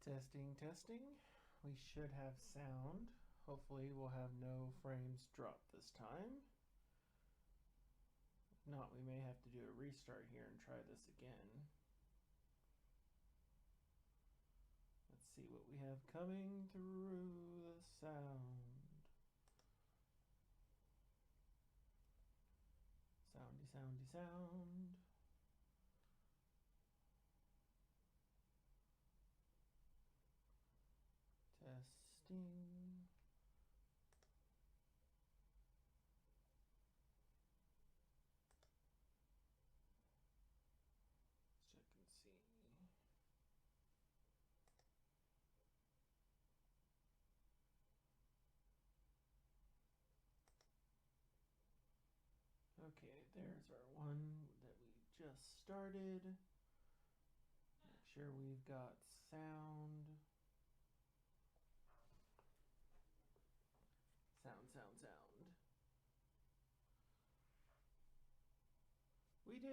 Testing, testing. We should have sound. Hopefully we'll have no frames drop this time. If not, we may have to do a restart here and try this again. Let's see what we have coming through the sound. Soundy, soundy, sound. Testing. Let's check and see. Okay, there's our one that we just started. Make sure we've got sound. Sound. We do.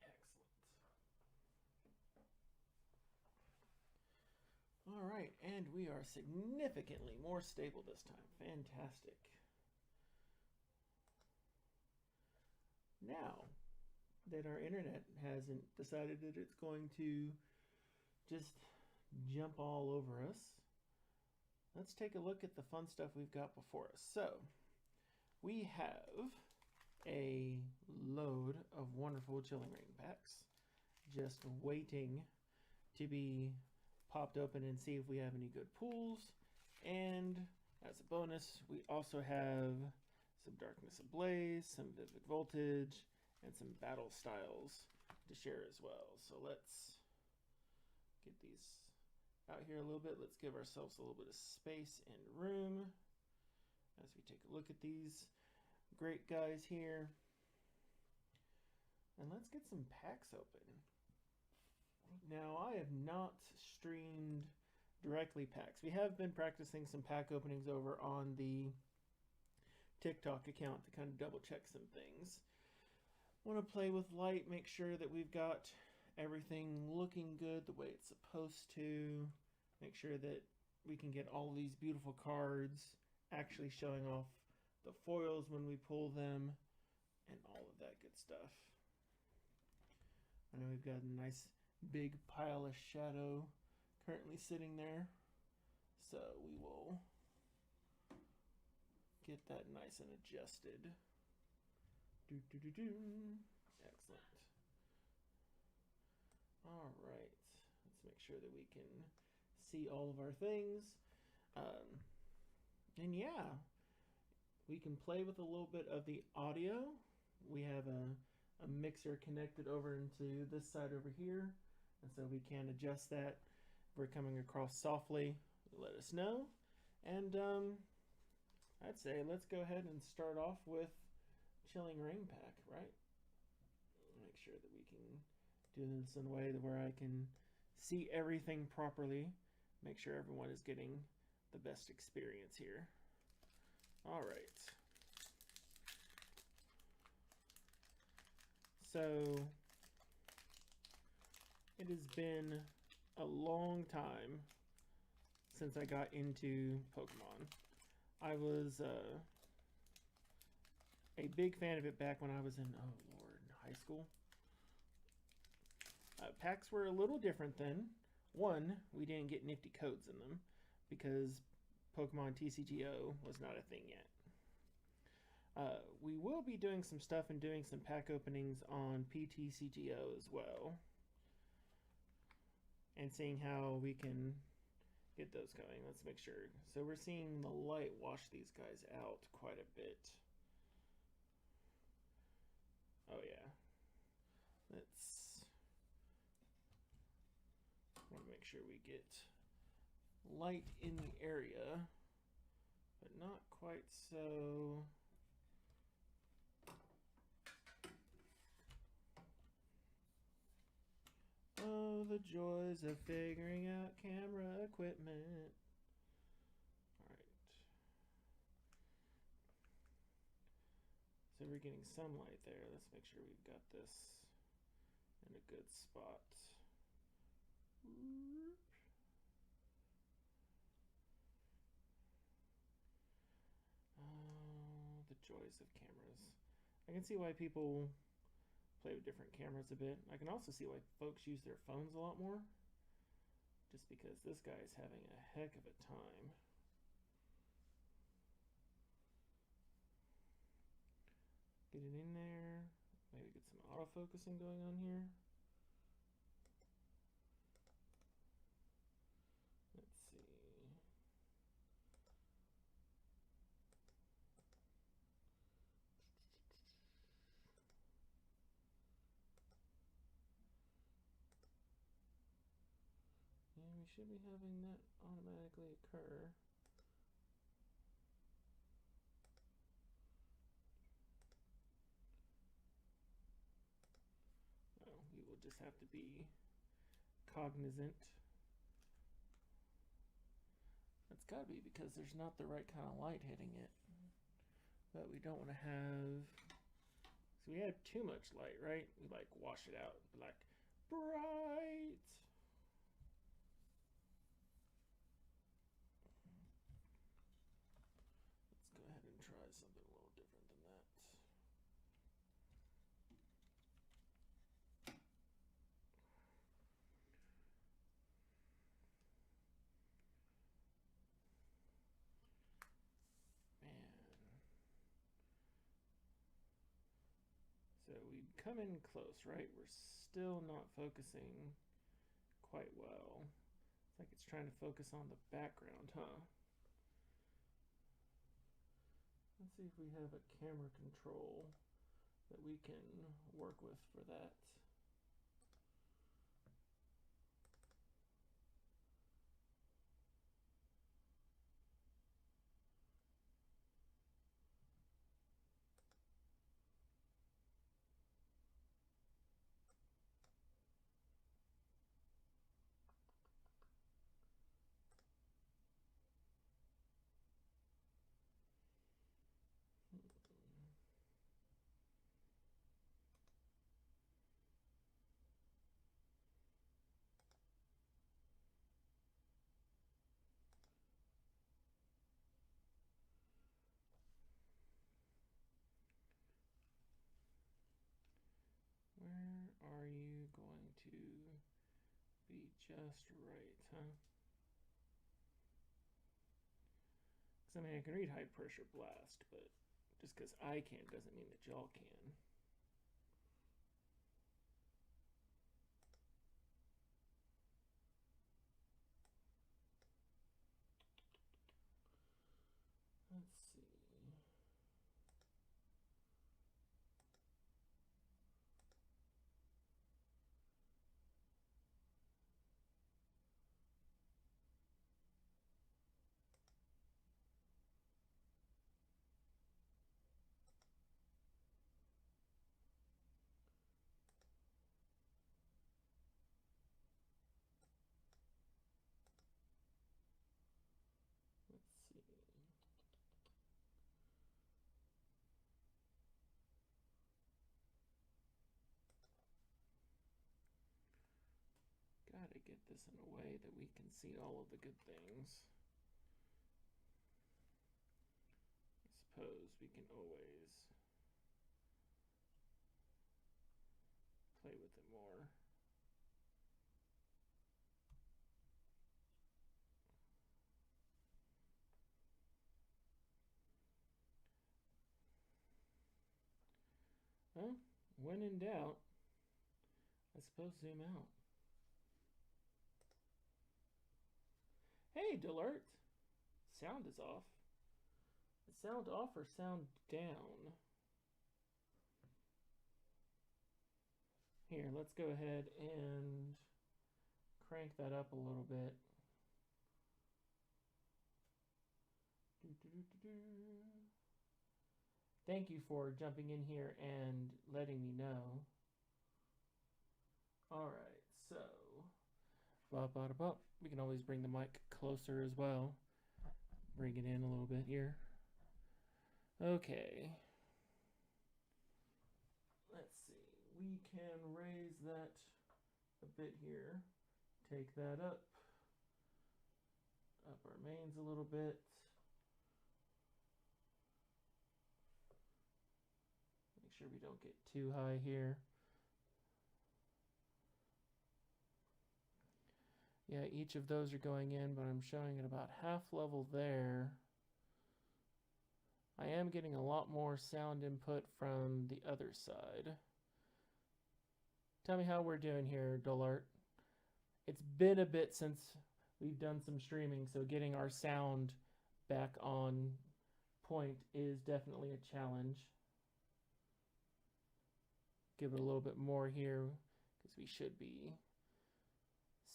Excellent. All right, and we are significantly more stable this time. Fantastic. Now that our internet hasn't decided that it's going to just jump all over us, let's take a look at the fun stuff we've got before us. So we have a load of wonderful Chilling Reign packs just waiting to be popped open and see if we have any good pulls. And as a bonus, we also have some Darkness Ablaze, some Vivid Voltage, and some Battle Styles to share as well. So let's get these out here a little bit. Let's give ourselves a little bit of space and room as we take a look at these great guys here. And let's get some packs open. Now, I have not streamed directly packs. We have been practicing some pack openings over on the TikTok account to kind of double check some things. Want to play with light, make sure that we've got everything looking good the way it's supposed to. Make sure that we can get all these beautiful cards actually showing off the foils when we pull them and all of that good stuff. I know we've got a nice big pile of shadow currently sitting there, so we will get that nice and adjusted. Excellent. All right, let's make sure that we can see all of our things. And yeah, we can play with a little bit of the audio. We have a mixer connected over into this side over here, and so we can adjust that. If we're coming across softly, let us know. And I'd say let's go ahead and start off with Chilling Reign pack, right? Make sure that we can do this in a way where I can see everything properly. Make sure everyone is getting the best experience here. All right. So it has been a long time since I got into Pokemon. I was a big fan of it back when I was in, oh Lord, high school. Packs were a little different then. One, we didn't get nifty codes in them because Pokemon TCGO was not a thing yet. We will be doing some stuff and doing some pack openings on PTCGO as well, and seeing how we can get those going. Let's make sure. So we're seeing the light wash these guys out quite a bit. Oh yeah. Let's want to make sure we get light in the area, but not quite so. Oh, the joys of figuring out camera equipment. All right. So we're getting some light there. Let's make sure we've got this in a good spot The joys of cameras. I can see why people play with different cameras a bit. I can also see why folks use their phones a lot more. Just because this guy is having a heck of a time. Get it in there. Maybe get some autofocusing going on here. Let's see. And we should be having that automatically occur. Oh, we will just have to be cognizant. That's got to be because there's not the right kind of light hitting it. But we don't want to have... So we have too much light, right? We like wash it out. Like, bright! Let's go ahead and try something a little different than that. So we come in close, right? We're still not focusing quite well. It's like it's trying to focus on the background, huh? Let's see if we have a camera control that we can work with for that. Where are you going to be just right, huh? Because, I mean, I can read high pressure blast, but just because I can doesn't mean that y'all can. Let's see. Gotta get this in a way that we can see all of the good things. I suppose we can always play with it more. Well, when in doubt, I suppose zoom out. Hey, Delert! Sound is off. Is sound off or sound down? Here, let's go ahead and crank that up a little bit. Thank you for jumping in here and letting me know. Alright, so we can always bring the mic closer as well. Bring it in a little bit here. Okay. Let's see. We can raise that a bit here. take that up our mains a little bit. Make sure we don't get too high here. Yeah, each of those are going in, but I'm showing it about half level there. I am getting a lot more sound input from the other side. Tell me how we're doing here, Dolart. It's been a bit since we've done some streaming, so getting our sound back on point is definitely a challenge. Give it a little bit more here, because we should be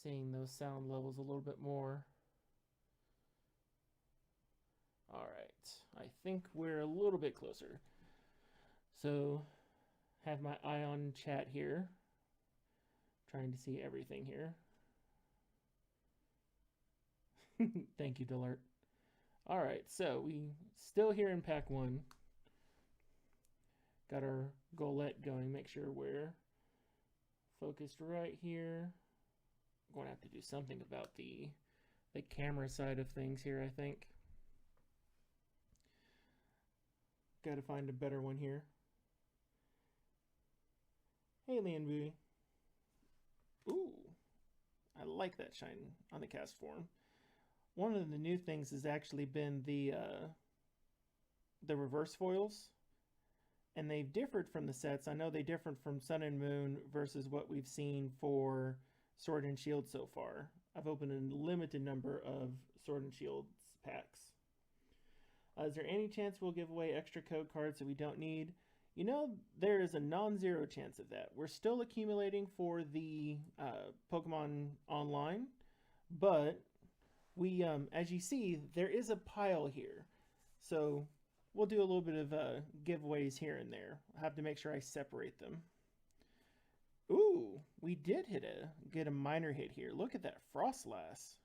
seeing those sound levels a little bit more. All right, I think we're a little bit closer. So, have my eye on chat here, trying to see everything here. Thank you, Delert. All right, so we still here in pack 1. Got our goalette going. Make sure we're focused right here. I'm going to have to do something about the camera side of things here, I think. Got to find a better one here. Hey, Lianbu. Ooh, I like that shine on the cast form. One of the new things has actually been the reverse foils, and they've differed from the sets. I know they differed from Sun and Moon versus what we've seen for Sword and Shield so far. I've opened a limited number of Sword and Shield packs. Is there any chance we'll give away extra code cards that we don't need? You know, there is a non-zero chance of that. We're still accumulating for the Pokemon Online, but we, as you see, there is a pile here. So we'll do a little bit of giveaways here and there. I'll have to make sure I separate them. Ooh, we did get a minor hit here. Look at that Frostlass.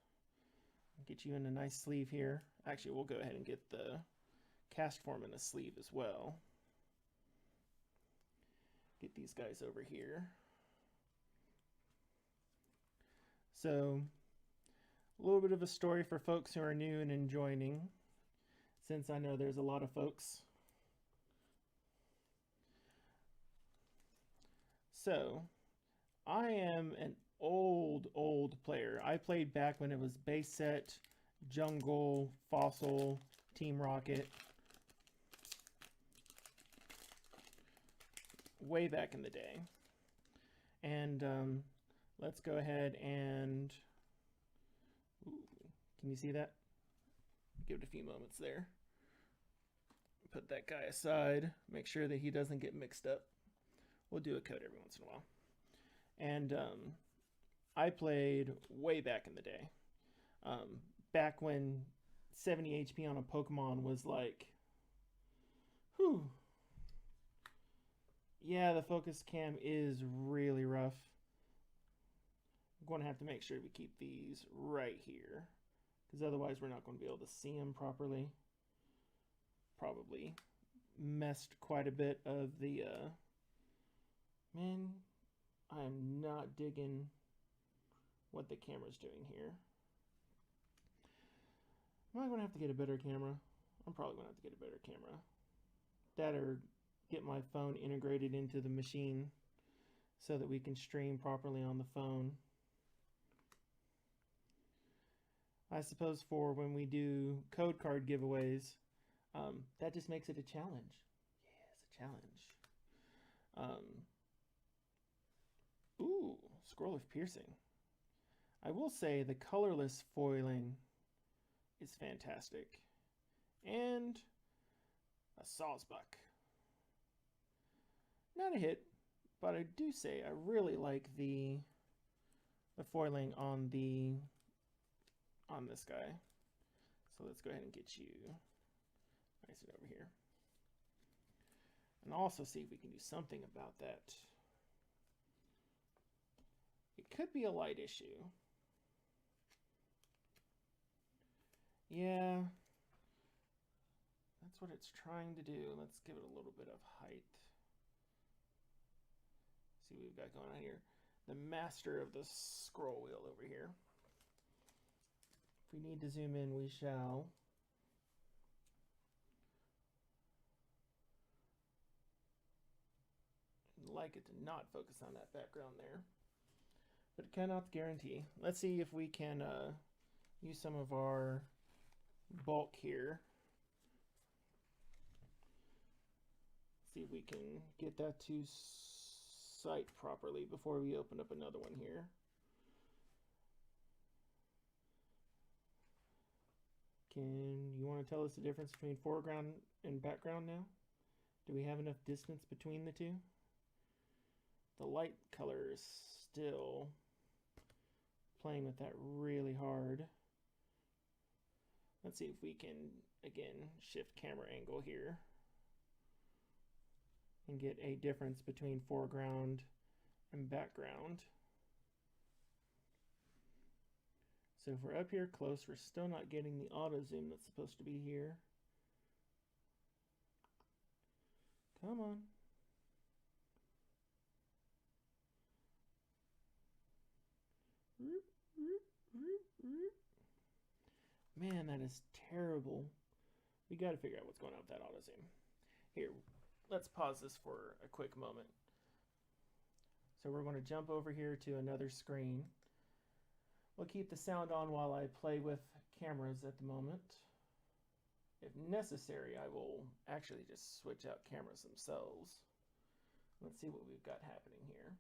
Get you in a nice sleeve here. Actually, we'll go ahead and get the cast form in a sleeve as well. Get these guys over here. So, a little bit of a story for folks who are new and joining, since I know there's a lot of folks. So, I am an old player. I played back when it was base set, Jungle, Fossil, Team Rocket. Way back in the day. And let's go ahead and... Ooh, can you see that? Give it a few moments there. Put that guy aside. Make sure that he doesn't get mixed up. We'll do a code every once in a while. And I played way back in the day. Back when 70 HP on a Pokemon was like... Whew. Yeah, the focus cam is really rough. I'm going to have to make sure we keep these right here, because otherwise we're not going to be able to see them properly. Probably messed quite a bit of the... Man, I am not digging what the camera's doing here. Am I going to have to get a better camera? I'm probably going to have to get a better camera. That or get my phone integrated into the machine so that we can stream properly on the phone. I suppose for when we do code card giveaways, that just makes it a challenge. Yeah, it's a challenge. Ooh, Scroll of Piercing. I will say the colorless foiling is fantastic. And a Sawsbuck. Not a hit, but I do say I really like the foiling on this guy. So let's go ahead and get you nice and over here. And also see if we can do something about that. It could be a light issue. Yeah. That's what it's trying to do. Let's give it a little bit of height. See what we've got going on here. the master of the scroll wheel over here. If we need to zoom in, we shall. I'd like it to not focus on that background there, but it cannot guarantee. Let's see if we can use some of our bulk here. See if we can get that to sight properly before we open up another one here. You want to tell us the difference between foreground and background now? Do we have enough distance between the two? The light color is still playing with that really hard. Let's see if we can, again, shift camera angle here and get a difference between foreground and background. So if we're up here close, we're still not getting the auto zoom that's supposed to be here. Come on. Man, that is terrible. We got to figure out what's going on with that auto zoom. Here, let's pause this for a quick moment. So we're going to jump over here to another screen. We'll keep the sound on while I play with cameras at the moment. If necessary, I will actually just switch out cameras themselves. Let's see what we've got happening here.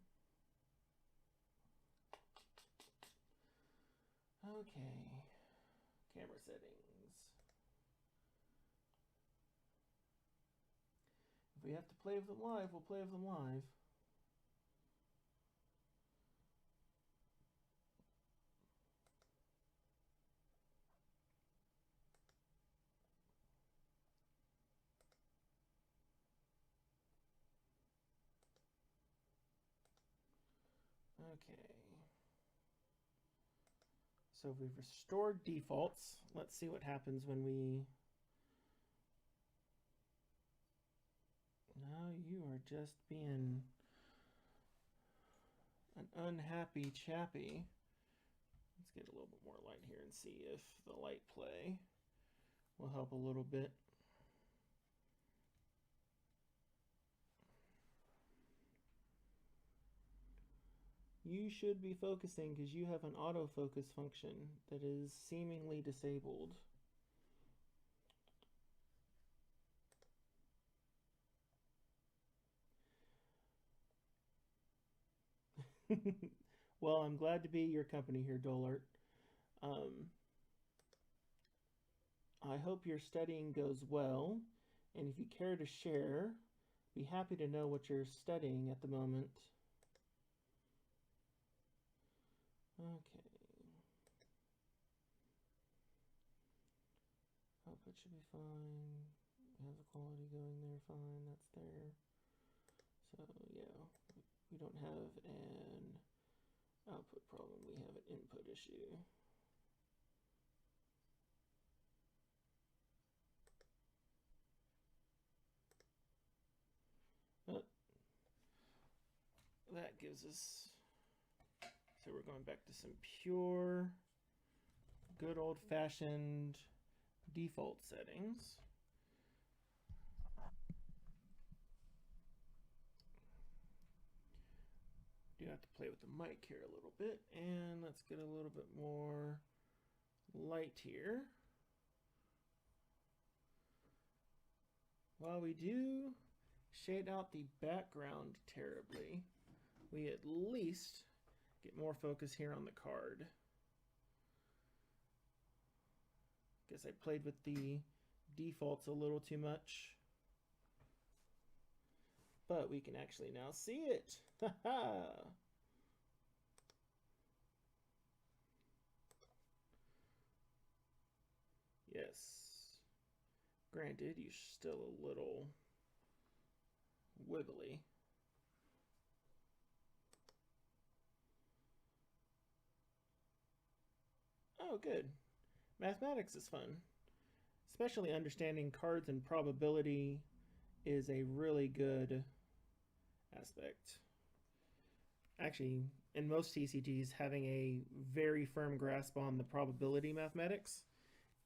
Okay, camera settings. If we have to play with them live, we'll play with them live. Okay. So we've restored defaults. Let's see what happens when we... No, you are just being an unhappy chappy. Let's get a little bit more light here and see if the light play will help a little bit. You should be focusing because you have an autofocus function that is seemingly disabled. Well, I'm glad to be your company here, Dolart. I hope your studying goes well, and if you care to share, be happy to know what you're studying at the moment. Okay. Output should be fine. Have the quality going there, fine, that's there. So yeah, we don't have an output problem, we have an input issue. But that gives us, so we're going back to some pure, good old-fashioned default settings. Do have to play with the mic here a little bit, and let's get a little bit more light here. While we do shade out the background terribly, we at least get more focus here on the card. Guess I played with the defaults a little too much. But we can actually now see it. Haha! Yes. Granted, you're still a little wibbly. Oh, good. Mathematics is fun. Especially understanding cards and probability is a really good aspect. Actually, in most TCGs, having a very firm grasp on the probability mathematics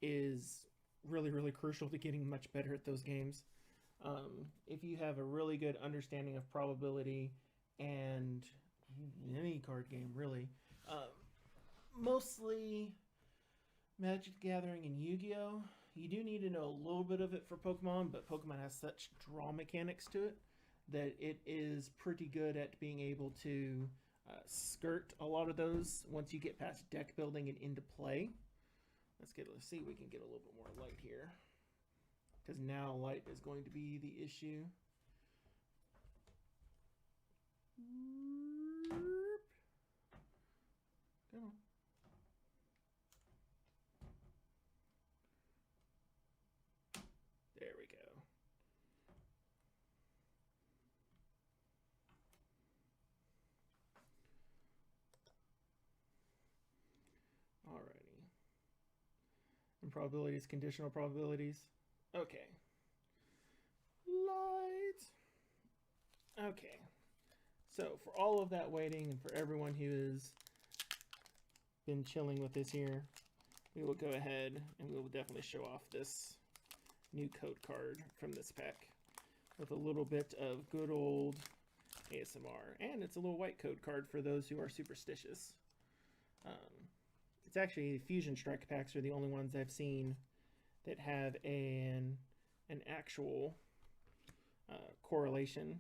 is really, really crucial to getting much better at those games. If you have a really good understanding of probability and any card game, really, mostly Magic the Gathering and Yu-Gi-Oh! You do need to know a little bit of it for Pokemon, but Pokemon has such draw mechanics to it that it is pretty good at being able to skirt a lot of those once you get past deck building and into play. Let's see if we can get a little bit more light here, because now light is going to be the issue. Come on. There we go. Alrighty. And probabilities, conditional probabilities. Okay. Light. Okay. So for all of that waiting and for everyone who has been chilling with this here, we will go ahead and we will definitely show off this new code card from this pack with a little bit of good old ASMR. And it's a little white code card for those who are superstitious. It's actually Fusion Strike packs are the only ones I've seen that have an actual correlation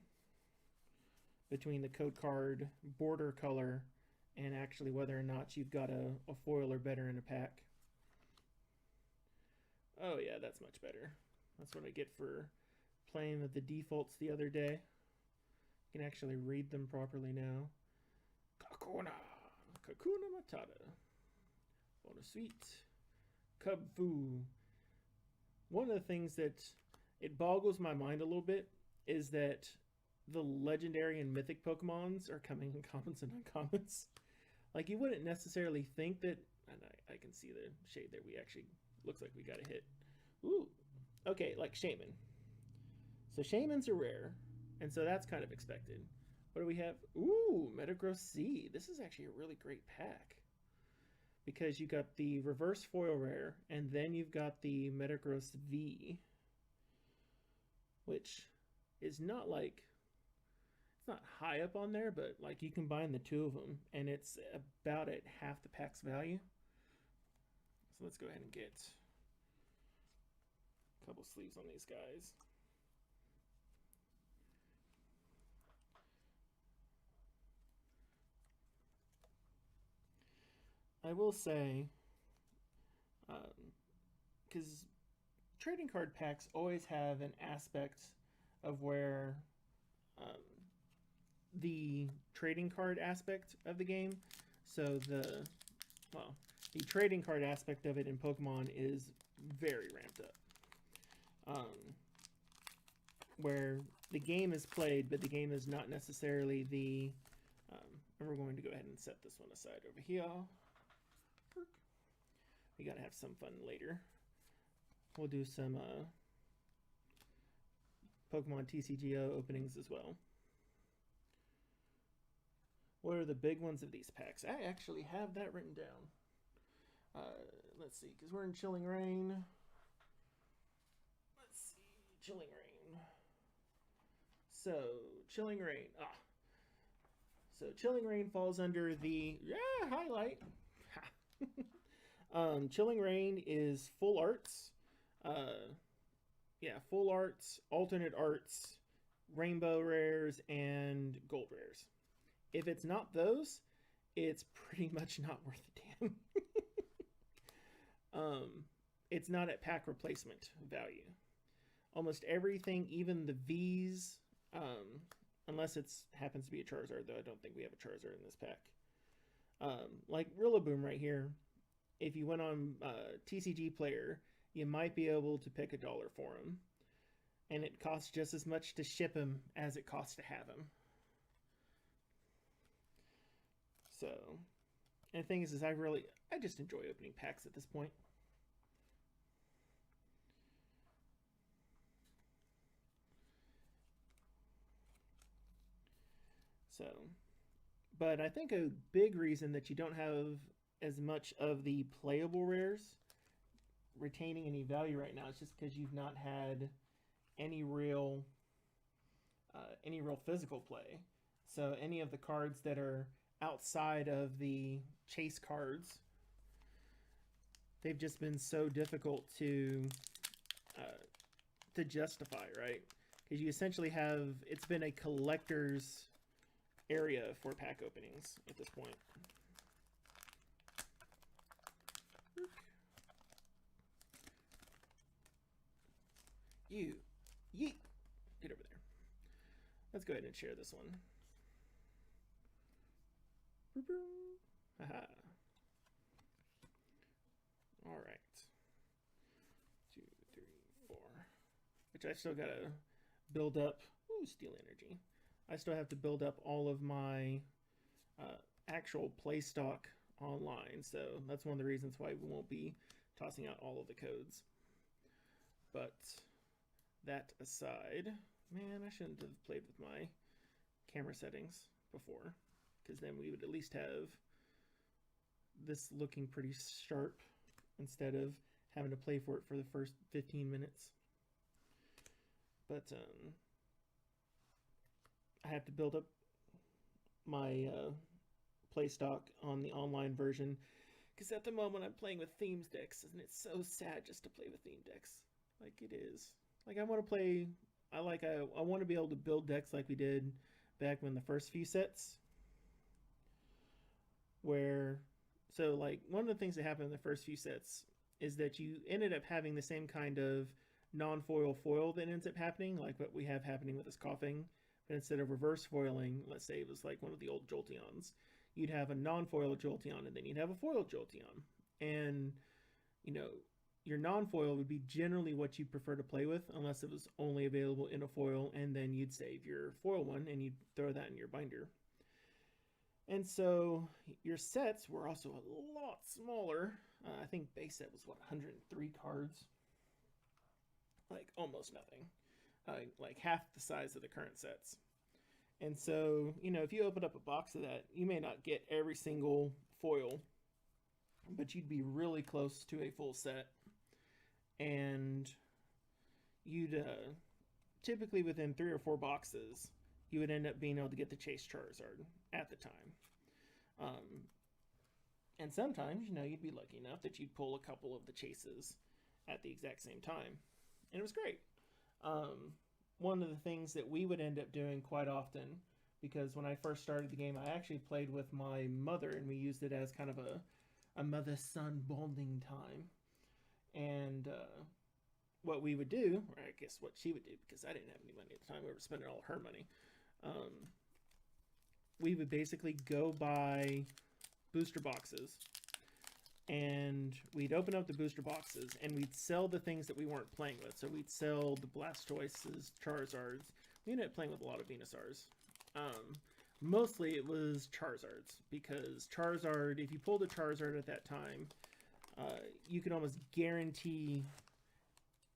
between the code card border color and actually whether or not you've got a foil or better in a pack. Oh yeah, that's much better. That's what I get for playing with the defaults the other day. You can actually read them properly now. Kakuna Matata. Bonasuite. Cubfu. One of the things that it boggles my mind a little bit is that the legendary and mythic Pokemons are coming in commons and uncommons. Like, you wouldn't necessarily think that, and I can see the shade there. We actually, looks like we got a hit. Ooh, okay, like Shaman. So Shamans are rare, and so that's kind of expected. What do we have? Ooh, Metagross Z. This is actually a really great pack, because you got the reverse foil rare, and then you've got the Metagross V, which is not like, it's not high up on there, but like you combine the two of them, and it's about at half the pack's value. So let's go ahead and get a couple sleeves on these guys. I will say, because trading card packs always have an aspect of where the trading card aspect of the game, so the trading card aspect of it in Pokemon is very ramped up. Where the game is played, but the game is not necessarily the... and we're going to go ahead and set this one aside over here. We gotta have some fun later. We'll do some Pokemon TCGO openings as well. What are the big ones of these packs? I actually have that written down. Let's see, because we're in Chilling Reign. Let's see, Chilling Reign. So, Chilling Reign. So, Chilling Reign falls under the... highlight. Chilling Reign is full arts. Full arts, alternate arts, rainbow rares, and gold rares. If it's not those, it's pretty much not worth a damn. It's not at pack replacement value. Almost everything, even the V's, unless it happens to be a Charizard, though I don't think we have a Charizard in this pack. Like Rillaboom right here, if you went on TCG Player, you might be able to pick $1 for him. And it costs just as much to ship him as it costs to have him. So, and the thing is I just enjoy opening packs at this point. So, But I think a big reason that you don't have as much of the playable rares retaining any value right now is just because you've not had any real physical play. So any of the cards that are outside of the chase cards, they've just been so difficult to justify, right? Because you essentially have, it's been a collector's area for pack openings at this point. You, yeet, get over there. Let's go ahead and share this one. Haha. All right. 2, 3, 4. Which I still gotta build up. Ooh, steel energy. I still have to build up all of my actual play stock online, so that's one of the reasons why we won't be tossing out all of the codes. But that aside, man, I shouldn't have played with my camera settings before, because then we would at least have this looking pretty sharp instead of having to play for it for the first 15 minutes. But I have to build up my play stock on the online version, because at the moment I'm playing with themes decks, and it's so sad just to play with theme decks. Like, it is. Like, I want to play, I want to be able to build decks like we did back when the first few sets, where, so like, one of the things that happened in the first few sets is that you ended up having the same kind of non-foil foil that ends up happening, like what we have happening with this coughing. But instead of reverse foiling, let's say it was like one of the old Jolteons, you'd have a non-foil Jolteon, and then you'd have a foil Jolteon. And, you know, your non-foil would be generally what you prefer to play with, unless it was only available in a foil, and then you'd save your foil one, and you'd throw that in your binder. And so your sets were also a lot smaller. I think base set was, what, 103 cards? Like, almost nothing. Like half the size of the current sets. And so, you know, if you open up a box of that, you may not get every single foil, but you'd be really close to a full set. And you'd, typically within 3 or 4 boxes, you would end up being able to get the Chase Charizard at the time. And sometimes, you know, you'd be lucky enough that you'd pull a couple of the chases at the exact same time. And it was great. One of the things that we would end up doing quite often, because when I first started the game, I actually played with my mother, and we used it as kind of a mother-son bonding time. And what we would do, or I guess what she would do, because I didn't have any money at the time, we were spending all her money, we would basically go buy booster boxes, and we'd open up the booster boxes, and we'd sell the things that we weren't playing with. So we'd sell the Blastoises, Charizards. We ended up playing with a lot of Venusaurs. Mostly it was Charizards, because Charizard, if you pulled a Charizard at that time, you could almost guarantee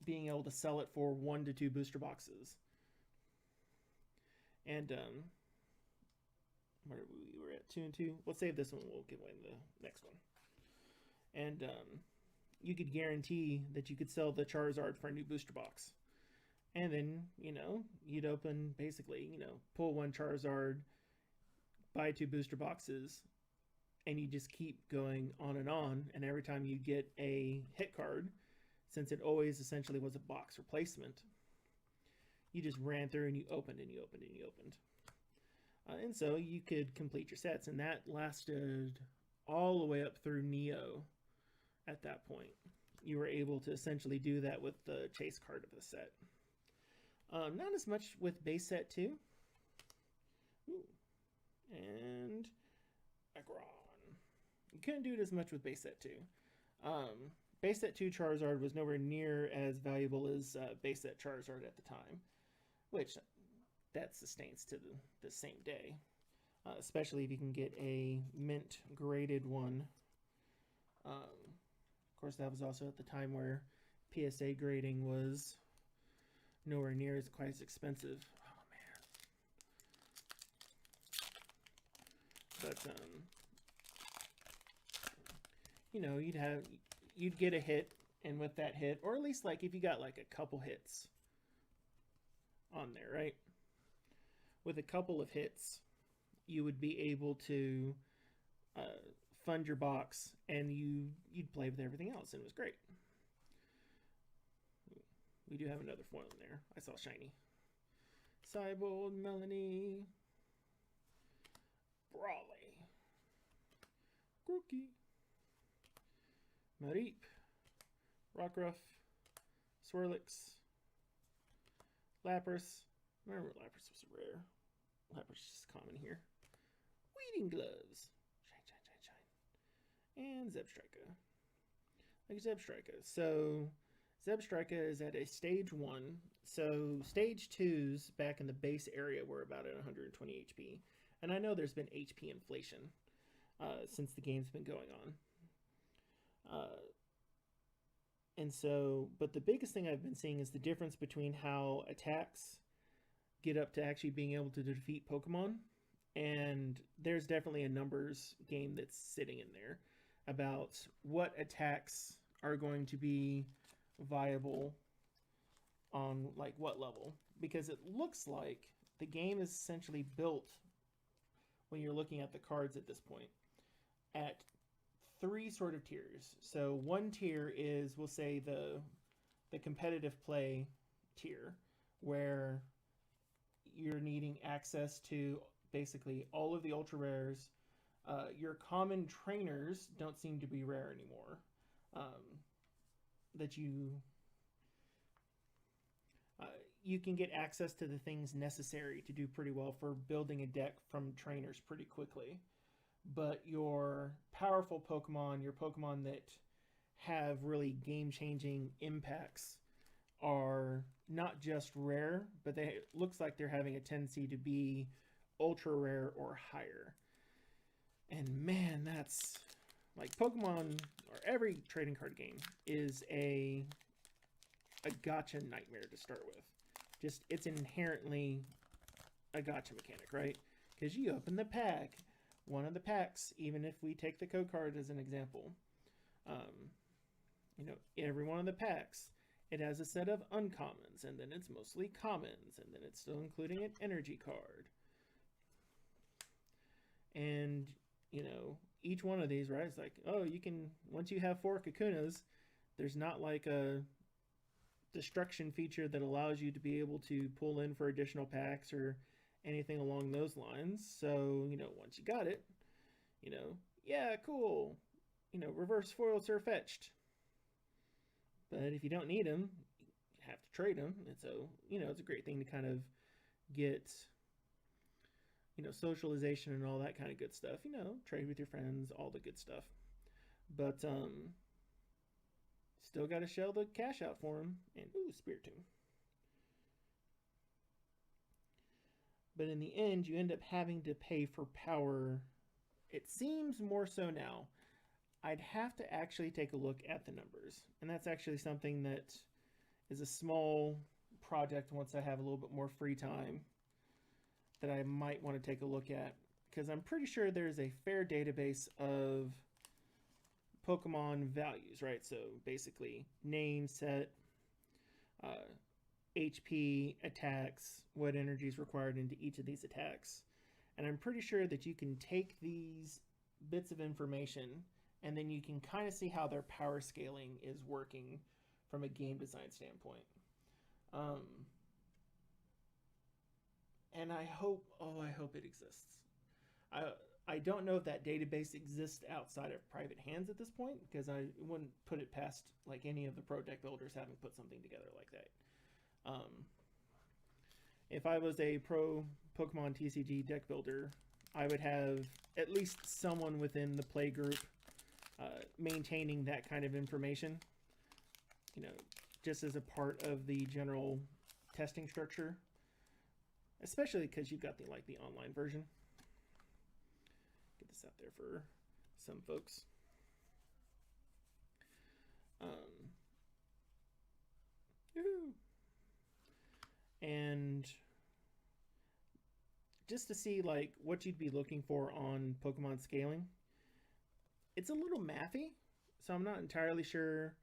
being able to sell it for 1 to 2 booster boxes. And where we were at 2 and 2. We'll save this one. We'll get away in the next one. And you could guarantee that you could sell the Charizard for a new booster box. And then, you know, you'd open, basically, you know, pull 1 Charizard, buy 2 booster boxes, and you just keep going on. And every time you get a hit card, since it always essentially was a box replacement, you just ran through and you opened and you opened and you opened. And so you could complete your sets, and that lasted all the way up through Neo. At that point, you were able to essentially do that with the chase card of the set. Not as much with base set 2. Ooh. And Agron. You couldn't do it as much with base set 2. Base set 2 Charizard was nowhere near as valuable as base set Charizard at the time, which that sustains to the same day, especially if you can get a mint graded one. Of course, that was also at the time where PSA grading was nowhere near as quite as expensive. Oh But you know, you'd get a hit, and with that hit, or at least like if you got like a couple hits on there, right? With a couple of hits, you would be able to fund your box, and you'd play with everything else, and it was great. We do have another foil in there. I saw shiny. Cybold, Melanie, Brawley, Grookey, Mareep, Rockruff, Swirlix, Lapras. Remember, Lapras was rare. Lapras is just common here. Weeding Gloves. Shine, shine, shine, shine. And Zebstrika. Like Zebstrika. So, Zebstrika is at a stage 1. So, stage 2s back in the base area were about at 120 HP. And I know there's been HP inflation since the game's been going on. And so, but the biggest thing I've been seeing is the difference between how attacks get up to actually being able to defeat Pokemon. And there's definitely a numbers game that's sitting in there about what attacks are going to be viable on like what level. Because it looks like the game is essentially built, when you're looking at the cards at this point, at 3 sort of tiers. So one tier is, we'll say, the competitive play tier, where you're needing access to basically all of the ultra rares. Your common trainers don't seem to be rare anymore. That you can get access to the things necessary to do pretty well for building a deck from trainers pretty quickly. But your powerful Pokemon, your Pokemon that have really game-changing impacts, are not just rare, but it looks like they're having a tendency to be ultra rare or higher. And man, that's like Pokemon, or every trading card game, is a gacha nightmare to start with. Just, it's inherently a gacha mechanic, right? Because you open the pack, one of the packs, even if we take the code card as an example, you know, every one of the packs, it has a set of uncommons, and then it's mostly commons, and then it's still including an energy card. And, you know, each one of these, right, it's like, oh, you can, once you have 4 Kakunas, there's not like a destruction feature that allows you to be able to pull in for additional packs or anything along those lines. So, you know, once you got it, you know, yeah, cool, you know, reverse foil Sirfetch'd. But if you don't need them, you have to trade them. And so, you know, it's a great thing to kind of get, you know, socialization and all that kind of good stuff. You know, trade with your friends, all the good stuff. But, still got to shell the cash out for them. And, ooh, Spiritomb. But in the end, you end up having to pay for power. It seems more so now. I'd have to actually take a look at the numbers. And that's actually something that is a small project once I have a little bit more free time that I might want to take a look at. Because I'm pretty sure there's a fair database of Pokemon values, right? So basically name, set, HP, attacks, what energy is required into each of these attacks. And I'm pretty sure that you can take these bits of information and then you can kind of see how their power scaling is working from a game design standpoint. And I hope it exists. I don't know if that database exists outside of private hands at this point, because I wouldn't put it past like any of the pro deck builders having put something together like that. If I was a pro Pokemon TCG deck builder, I would have at least someone within the play group maintaining that kind of information, you know, just as a part of the general testing structure, especially because you've got the online version. Get this out there for some folks. And just to see like what you'd be looking for on Pokemon scaling. It's a little mathy, so I'm not entirely sure,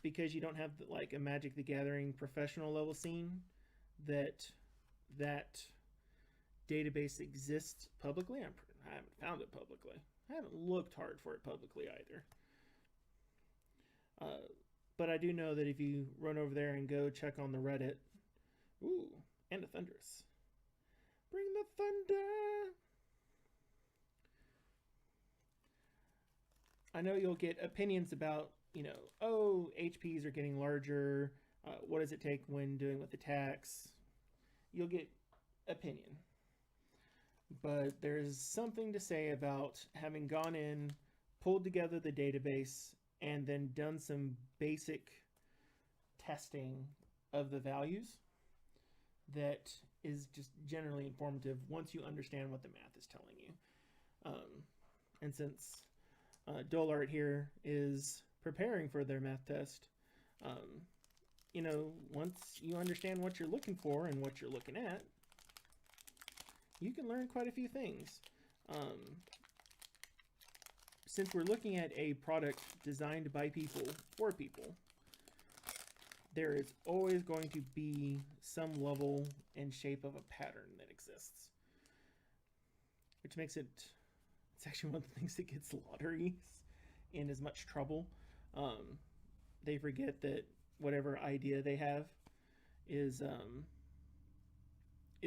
because you don't have like a Magic the Gathering professional level scene, that database exists publicly. I haven't found it publicly. I haven't looked hard for it publicly either. But I do know that if you run over there and go check on the Reddit, ooh, and a Thundurus. Bring the thunder! I know you'll get opinions about, oh, HPs are getting larger. What does it take when doing with attacks? You'll get opinion. But there's something to say about having gone in, pulled together the database, and then done some basic testing of the values that is just generally informative once you understand what the math is telling you. And since Dolart here is preparing for their math test, once you understand what you're looking for and what you're looking at, you can learn quite a few things. Since we're looking at a product designed by people for people, there is always going to be some level and shape of a pattern that exists, which makes it's actually one of the things that gets lotteries in as much trouble. They forget that whatever idea they have is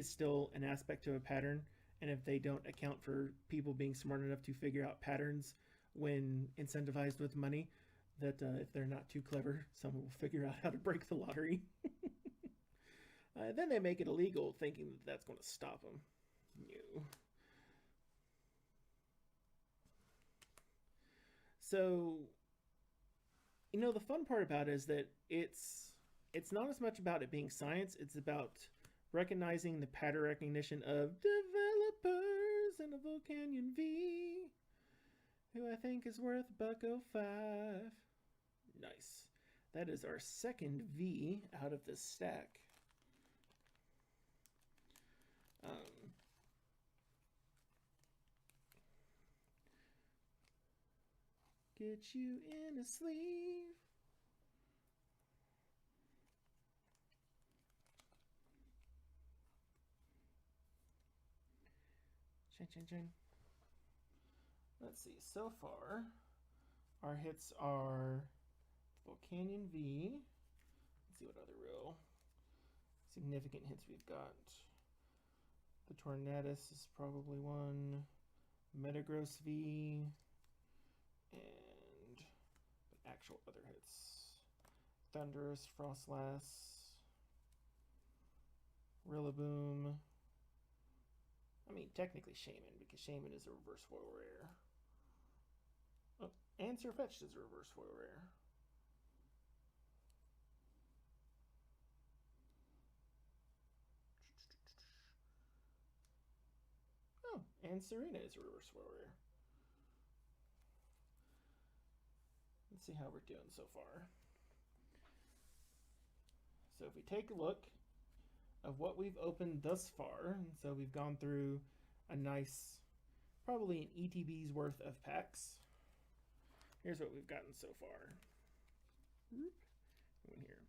still an aspect of a pattern, and if they don't account for people being smart enough to figure out patterns when incentivized with money, that if they're not too clever, someone will figure out how to break the lottery. Then they make it illegal, thinking that that's going to stop them. No. So, the fun part about it is that it's not as much about it being science, it's about recognizing the pattern recognition of developers in a Volcanion V, who I think is worth $1.05. Nice. That is our second V out of this stack. Get you in a sleeve. Chain. Let's see, so far our hits are Volcanion V. Let's see what other real significant hits we've got. The Tornadus is probably one. Metagross V. And the actual other hits. Thundurus, Frostlass, Rillaboom. I mean, technically Shaman, because Shaman is a reverse foil rare. Oh, and Sirfetch'd is a reverse foil rare. Oh, and Serena is a reverse foil rare. Let's see how we're doing so far. So if we take a look of what we've opened thus far, and so we've gone through a nice, probably an ETB's worth of packs. Here's what we've gotten so far. In here.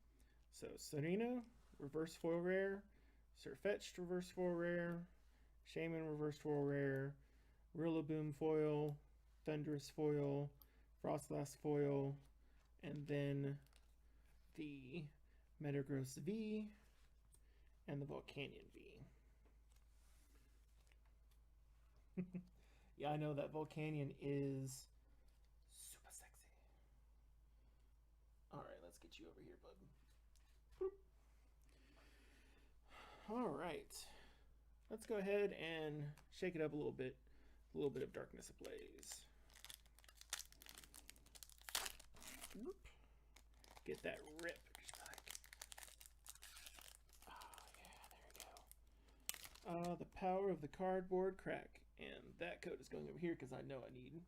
So Serena, reverse foil rare. Sirfetch'd, reverse foil rare. Shaman, reverse foil rare. Rillaboom foil. Thundurus foil. Frostlass foil. And then the Metagross V and the Volcanion V. Yeah, I know that Volcanion is super sexy. Alright, let's get you over here, bud. Alright. Let's go ahead and shake it up a little bit. A little bit of Darkness Ablaze. Get that rip. The power of the cardboard crack, and that code is going over here because I know I need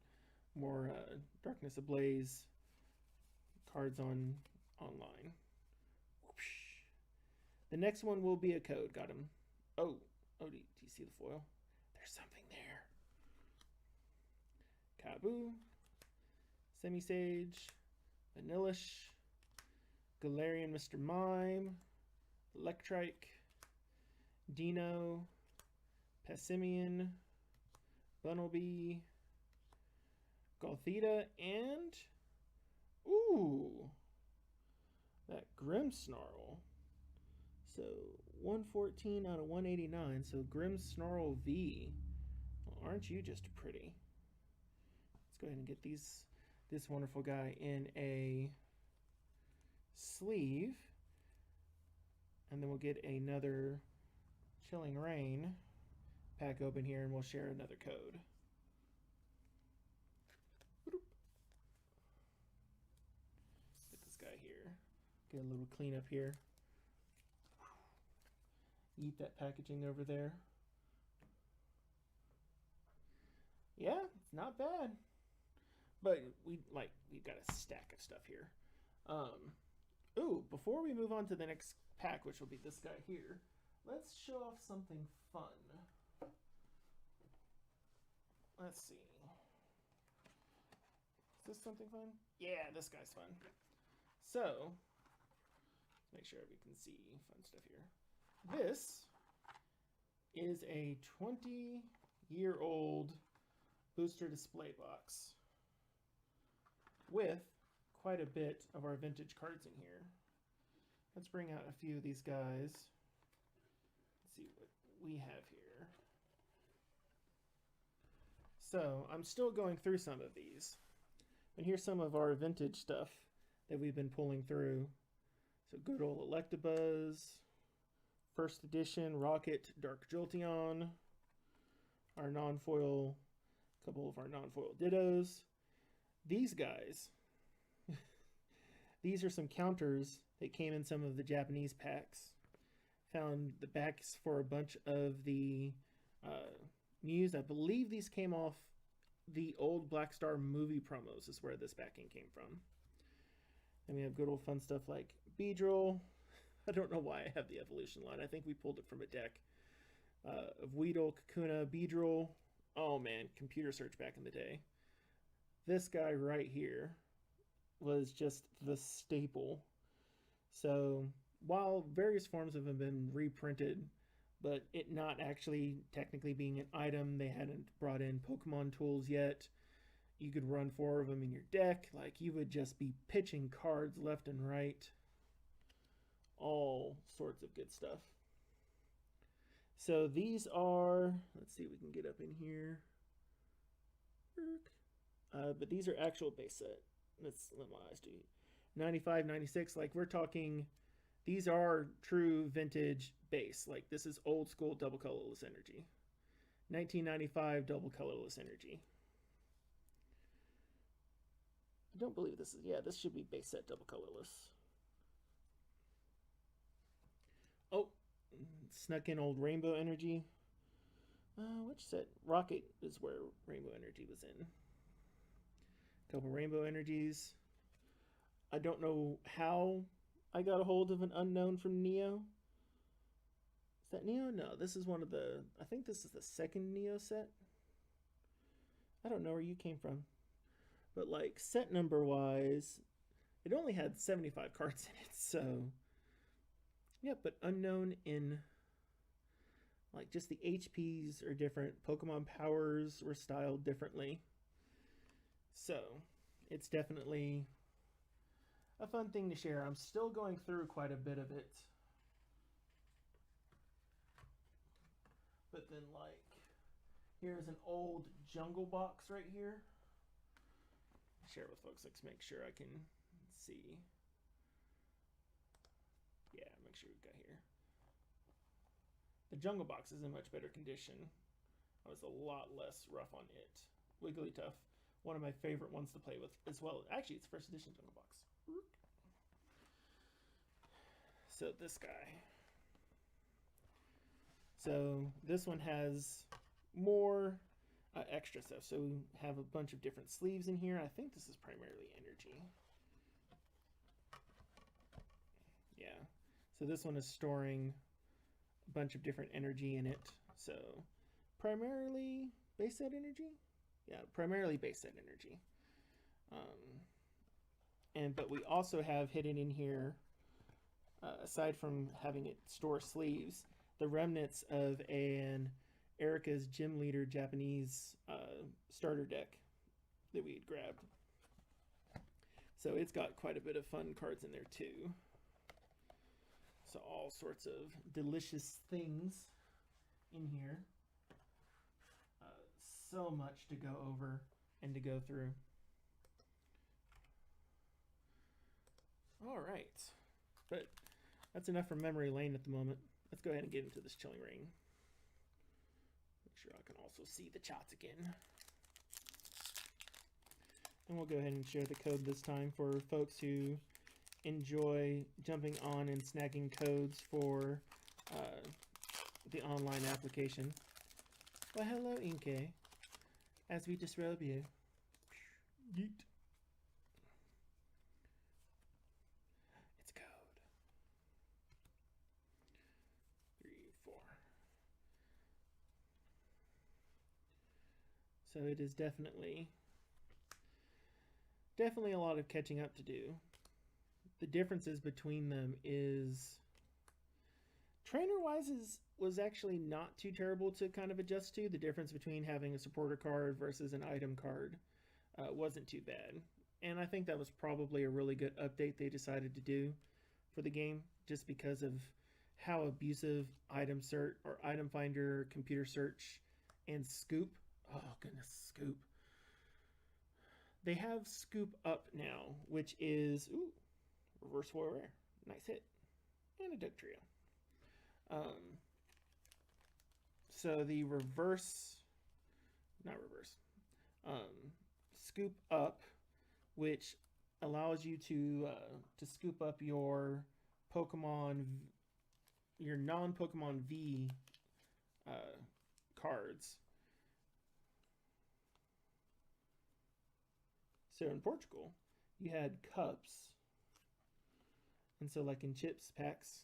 more Darkness Ablaze cards online. Whoosh. The next one will be a code. Got him. Oh, Oh, do you see the foil? There's something there. Kaboo, Semi-Sage, Vanillish, Galarian Mr. Mime, Electrike, Dino, Passimian, Bunnelby, Gothita, and ooh, that Grimmsnarl. So 114 out of 189. So Grimmsnarl V. Well, aren't you just pretty? Let's go ahead and get this wonderful guy in a sleeve, and then we'll get another Chilling Rain pack open here, and we'll share another code. Get this guy here. Get a little cleanup here. Eat that packaging over there. Yeah, it's not bad. But we've got a stack of stuff here. Ooh, before we move on to the next pack, which will be this guy here, let's show off something fun. Let's see. Is this something fun? Yeah, this guy's fun. So, let's make sure we can see fun stuff here. This is a 20-year-old booster display box with quite a bit of our vintage cards in here. Let's bring out a few of these guys. Let's see what we have here. So I'm still going through some of these. And here's some of our vintage stuff that we've been pulling through. So good old Electabuzz, first edition Rocket Dark Jolteon, our non-foil, a couple of our non-foil Dittos. These guys, these are some counters that came in some of the Japanese packs. Found the backs for a bunch of the Mews. I believe these came off the old Black Star movie promos is where this backing came from. And we have good old fun stuff like Beedrill. I don't know why I have the evolution line. I think we pulled it from a deck of Weedle, Kakuna, Beedrill. Oh man, computer search back in the day. This guy right here was just the staple. So while various forms of them have been reprinted, but it not actually technically being an item, they hadn't brought in Pokemon tools yet. You could run 4 of them in your deck. Like, you would just be pitching cards left and right. All sorts of good stuff. So these are, let's see if we can get up in here. But these are actual base set. Let's let my eyes do 95, 96. Like, we're talking, these are true vintage base. Like, this is old school double colorless energy. 1995 double colorless energy. I don't believe this is, yeah, this should be base set double colorless. Oh, snuck in old rainbow energy. Which set? Rocket is where rainbow energy was in. Couple rainbow energies. I don't know how I got a hold of an unknown from Neo. Is that Neo? No, this is one of the, I think this is the second Neo set. I don't know where you came from. But like set number wise, it only had 75 cards in it. So yeah, but unknown in like just the HPs are different. Pokemon powers were styled differently. So it's definitely a fun thing to share. I'm still going through quite a bit of it. But then like, here's an old Jungle Box right here. Share with folks, let's make sure I can see. Yeah, make sure we've got here. The Jungle Box is in much better condition. I was a lot less rough on it. Wigglytuff, one of my favorite ones to play with as well. Actually, it's first edition Jungle Box. So this guy. So this one has more extra stuff. So we have a bunch of different sleeves in here. I think this is primarily energy. Yeah. So this one is storing a bunch of different energy in it. So primarily base set energy. Yeah, primarily base set energy. But we also have hidden in here, aside from having it store sleeves, the remnants of an Erica's Gym Leader Japanese starter deck that we had grabbed. So it's got quite a bit of fun cards in there too. So all sorts of delicious things in here. So much to go over and to go through. All right, but that's enough for memory lane at the moment. Let's go ahead and get into this chilling reign. Make sure I can also see the charts again. And we'll go ahead and share the code this time for folks who enjoy jumping on and snagging codes for the online application. Well, hello, Inke. As we disrobe you. Yeet. It's code. 3, 4. So it is definitely a lot of catching up to do. The differences between them is trainer-wise was actually not too terrible to kind of adjust to. The difference between having a supporter card versus an item card wasn't too bad. And I think that was probably a really good update they decided to do for the game, just because of how abusive item search or item finder, computer search, and scoop. Oh goodness, scoop. They have scoop up now, which is reverse foil rare. Nice hit. And a Duck Trio. So the scoop up, which allows you to scoop up your Pokemon, your non-Pokemon V cards. So in Portugal, you had cups, and so like in chips packs.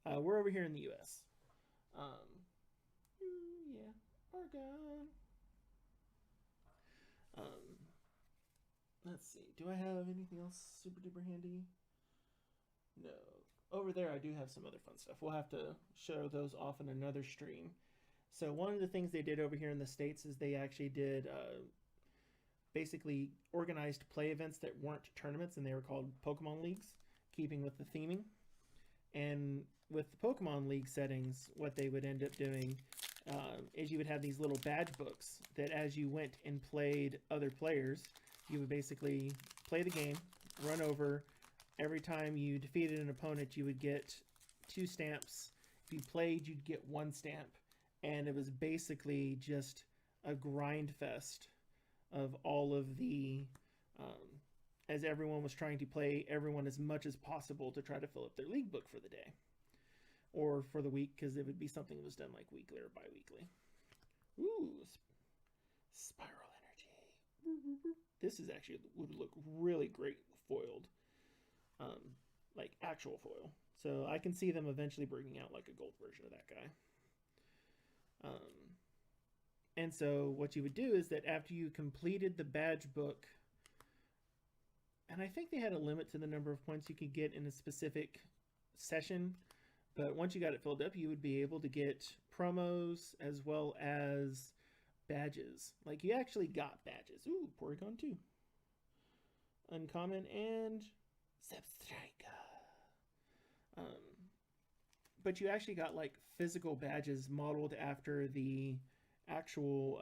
We're over here in the U.S. Yeah, Oregon. Let's see. Do I have anything else super duper handy? No. Over there, I do have some other fun stuff. We'll have to show those off in another stream. So one of the things they did over here in the States is they actually did basically organized play events that weren't tournaments, and they were called Pokemon Leagues, keeping with the theming. And with the Pokemon League settings, what they would end up doing is you would have these little badge books that as you went and played other players, you would basically play the game, run over. Every time you defeated an opponent, you would get 2 stamps. If you played, you'd get 1 stamp. And it was basically just a grind fest of all of the, as everyone was trying to play everyone as much as possible to try to fill up their league book for the day. Or for the week, because it would be something that was done like weekly or bi-weekly. Ooh, Spiral Energy. This is actually, would look really great foiled. Like actual foil. So I can see them eventually bringing out like a gold version of that guy. And so what you would do is that after you completed the badge book, and I think they had a limit to the number of points you could get in a specific session, but once you got it filled up, you would be able to get promos as well as badges. Like you actually got badges. Ooh, Porygon 2. Uncommon and Zebstrika. But you actually got like physical badges modeled after the actual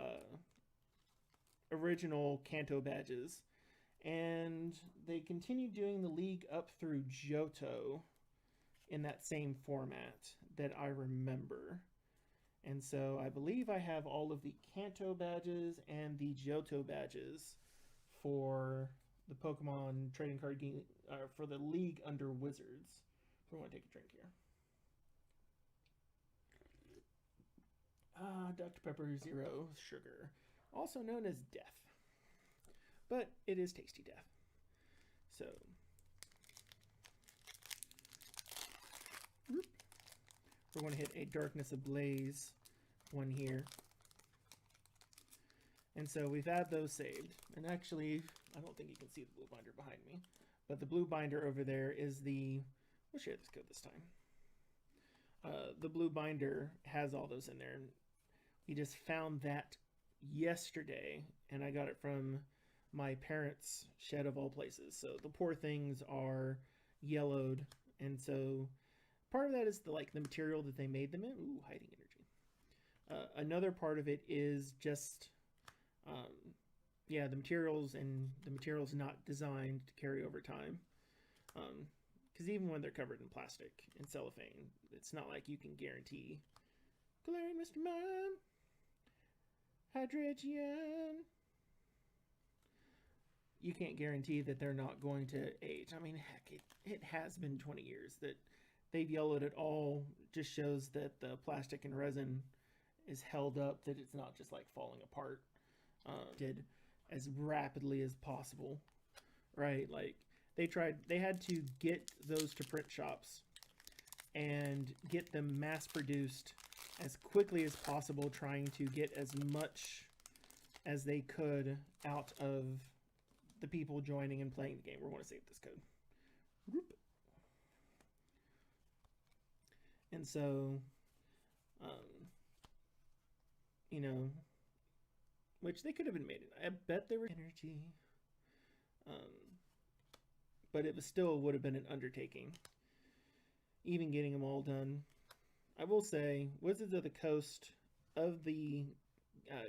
original Kanto badges. And they continued doing the league up through Johto in that same format that I remember. And so I believe I have all of the Kanto badges and the Johto badges for the Pokemon trading card game, for the league under Wizards. So I want to take a drink here. Dr. Pepper Zero Sugar, also known as Death. But it is Tasty Death. So, we're going to hit a Darkness Ablaze one here. And so we've had those saved. And actually, I don't think you can see the blue binder behind me. But the blue binder over there is the... We'll share this code this time. The blue binder has all those in there. And we just found that yesterday. And I got it from my parents' shed of all places. So the poor things are yellowed. And so part of that is the material that they made them in. Ooh, hiding energy. Another part of it is just... yeah, the materials not designed to carry over time. Because even when they're covered in plastic and cellophane, it's not like you can guarantee. Galarian Mr. Mime, Hydreigon. You can't guarantee that they're not going to age. I mean, heck, it has been 20 years that they've yellowed it all. Just shows that the plastic and resin is held up, that it's not just like falling apart. Did as rapidly as possible, right? Like they had to get those to print shops and get them mass produced as quickly as possible, trying to get as much as they could out of the people joining and playing the game. We're going to save this code. Whoop. And so, you know, which they could have been made in. I bet there were energy. But it was still would have been an undertaking. Even getting them all done. I will say, Wizards of the Coast, of the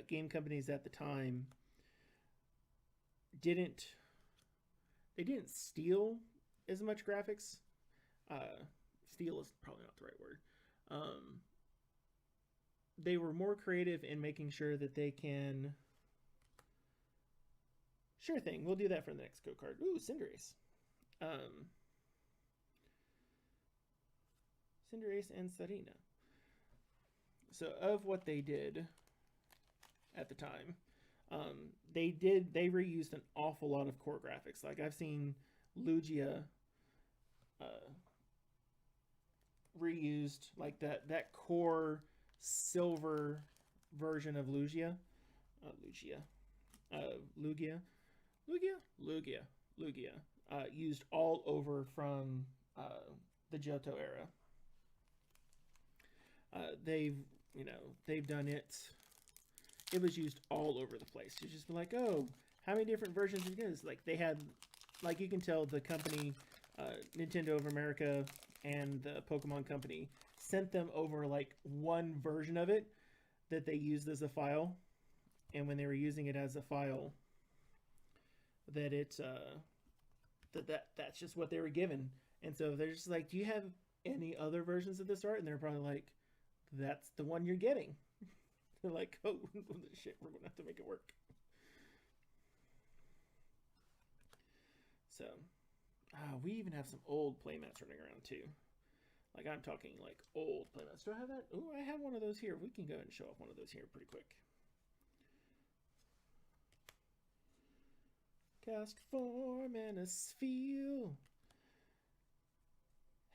game companies at the time, they didn't steal as much graphics. Steal is probably not the right word. They were more creative in making sure that they can... Sure thing, we'll do that for the next code card. Ooh, Cinderace. Cinderace and Serena. So of what they did at the time, they reused an awful lot of core graphics. Like I've seen Lugia reused, like that core silver version of Lugia, used all over from the Johto era. They've done it. It was used all over the place. You just be like, oh, how many different versions of this? Like they had, like you can tell the company, Nintendo of America and the Pokemon Company sent them over like one version of it that they used as a file, and when they were using it as a file, that that's just what they were given. And so they're just like, do you have any other versions of this art? And they're probably like, that's the one you're getting. They're like, oh shit, we're gonna have to make it work. So we even have some old playmats running around too. Like I'm talking like old playmats. Do I have that? Oh, I have one of those here. We can go ahead and show off one of those here pretty quick. Cast form and a sphere.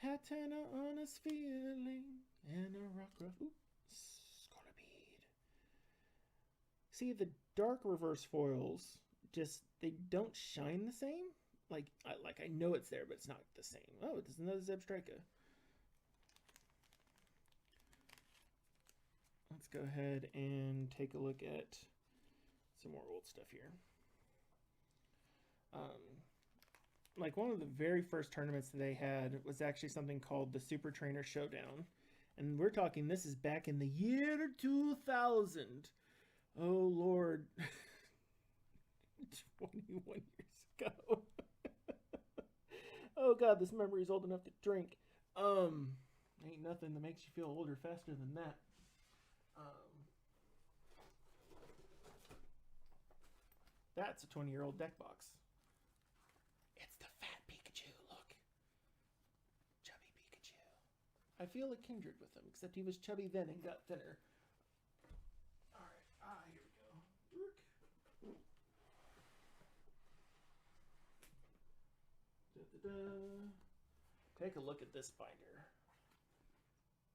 Hatana on a feeling and a rock ruff. Ooh, Scarabide. See, the dark reverse foils just, they don't shine the same. Like I know it's there, but it's not the same. Oh, there's another Zebstrika. Let's go ahead and take a look at some more old stuff here. Like one of the very first tournaments that they had was actually something called the Super Trainer Showdown. And we're talking, this is back in the year 2000. Oh, Lord. 21 years ago. Oh, God, this memory is old enough to drink. Ain't nothing that makes you feel older faster than that. That's a 20-year-old deck box. It's the fat Pikachu, look. Chubby Pikachu. I feel a kindred with him, except he was chubby then and got thinner. Alright, here we go. Da-da-da. Take a look at this binder.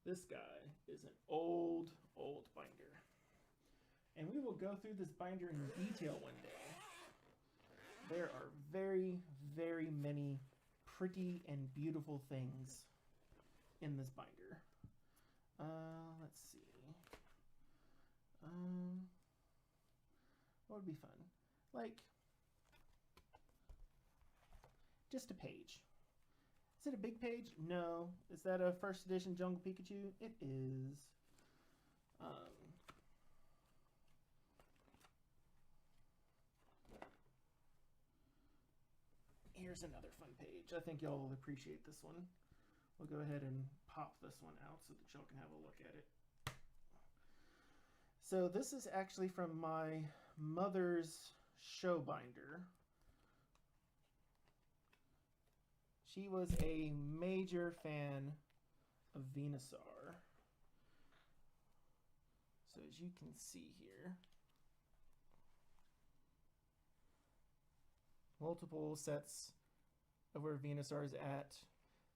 This guy is an old binder. And we will go through this binder in detail one day. There are very, very many pretty and beautiful things in this binder. Let's see. What would be fun? Like, just a page. Is it a big page? No. Is that a first edition Jungle Pikachu? It is. Here's another fun page. I think y'all will appreciate this one. We'll go ahead and pop this one out so that y'all can have a look at it. So this is actually from my mother's show binder. She was a major fan of Venusaur. So as you can see here, multiple sets of where Venusaur's at,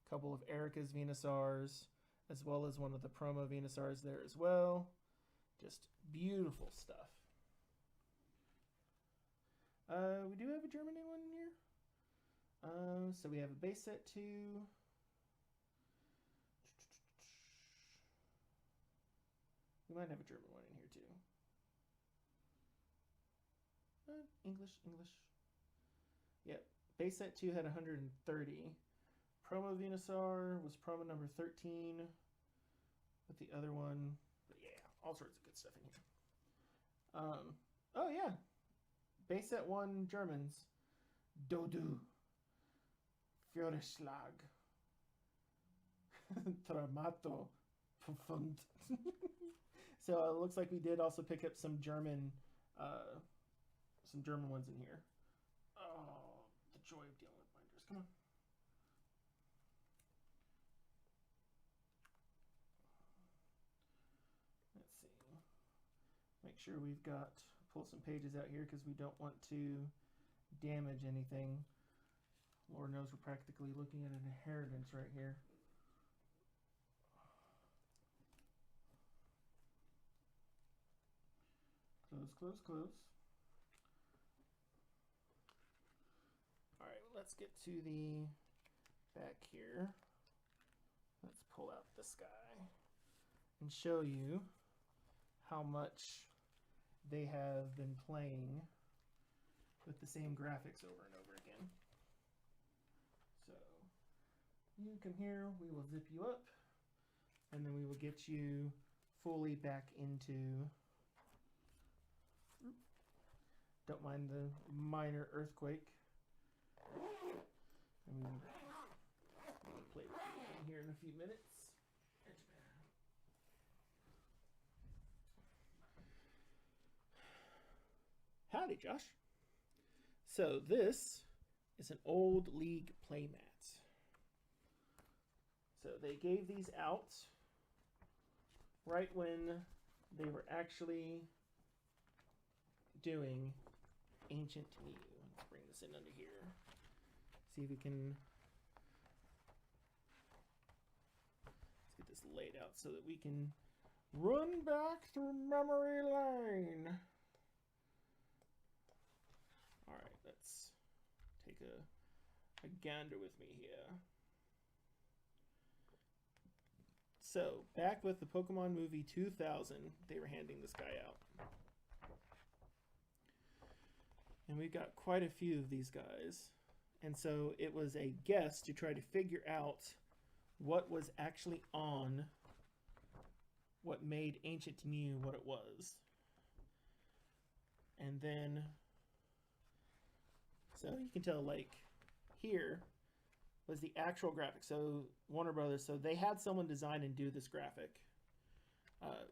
a couple of Erica's Venusaurs, as well as one of the promo Venusaurs there as well. Just beautiful stuff. We do have a German one here. So we have a base set 2. We might have a German one in here too. English. Yep. Base set 2 had 130. Promo Venusaur was promo number 13 with the other one. But yeah, all sorts of good stuff in here. Oh yeah. Base set 1 Germans. Dodu. Feuerschlag. Tramato. Profund. So it looks like we did also pick up some German ones in here. Oh, the joy of dealing with binders. Come on. Let's see. Make sure we've got, pull some pages out here because we don't want to damage anything. Lord knows we're practically looking at an inheritance right here. Close. All right, let's get to the back here. Let's pull out this guy and show you how much they have been playing with the same graphics over and over again. So you come here, we will zip you up, and then we will get you fully back into, don't mind the minor earthquake. And we'll play with you here in a few minutes. Howdy, Josh. So this is an old league playmat. So they gave these out right when they were actually doing Ancient Mew. Let's bring this in under here. See if we can, let's get this laid out so that we can run back through memory lane. All right, let's take a gander with me here. So, back with the Pokemon movie 2000, they were handing this guy out. And we've got quite a few of these guys. And so it was a guess to try to figure out what was actually on what made Ancient Mew what it was. And then, so you can tell, like, here was the actual graphic. So Warner Brothers, so they had someone design and do this graphic,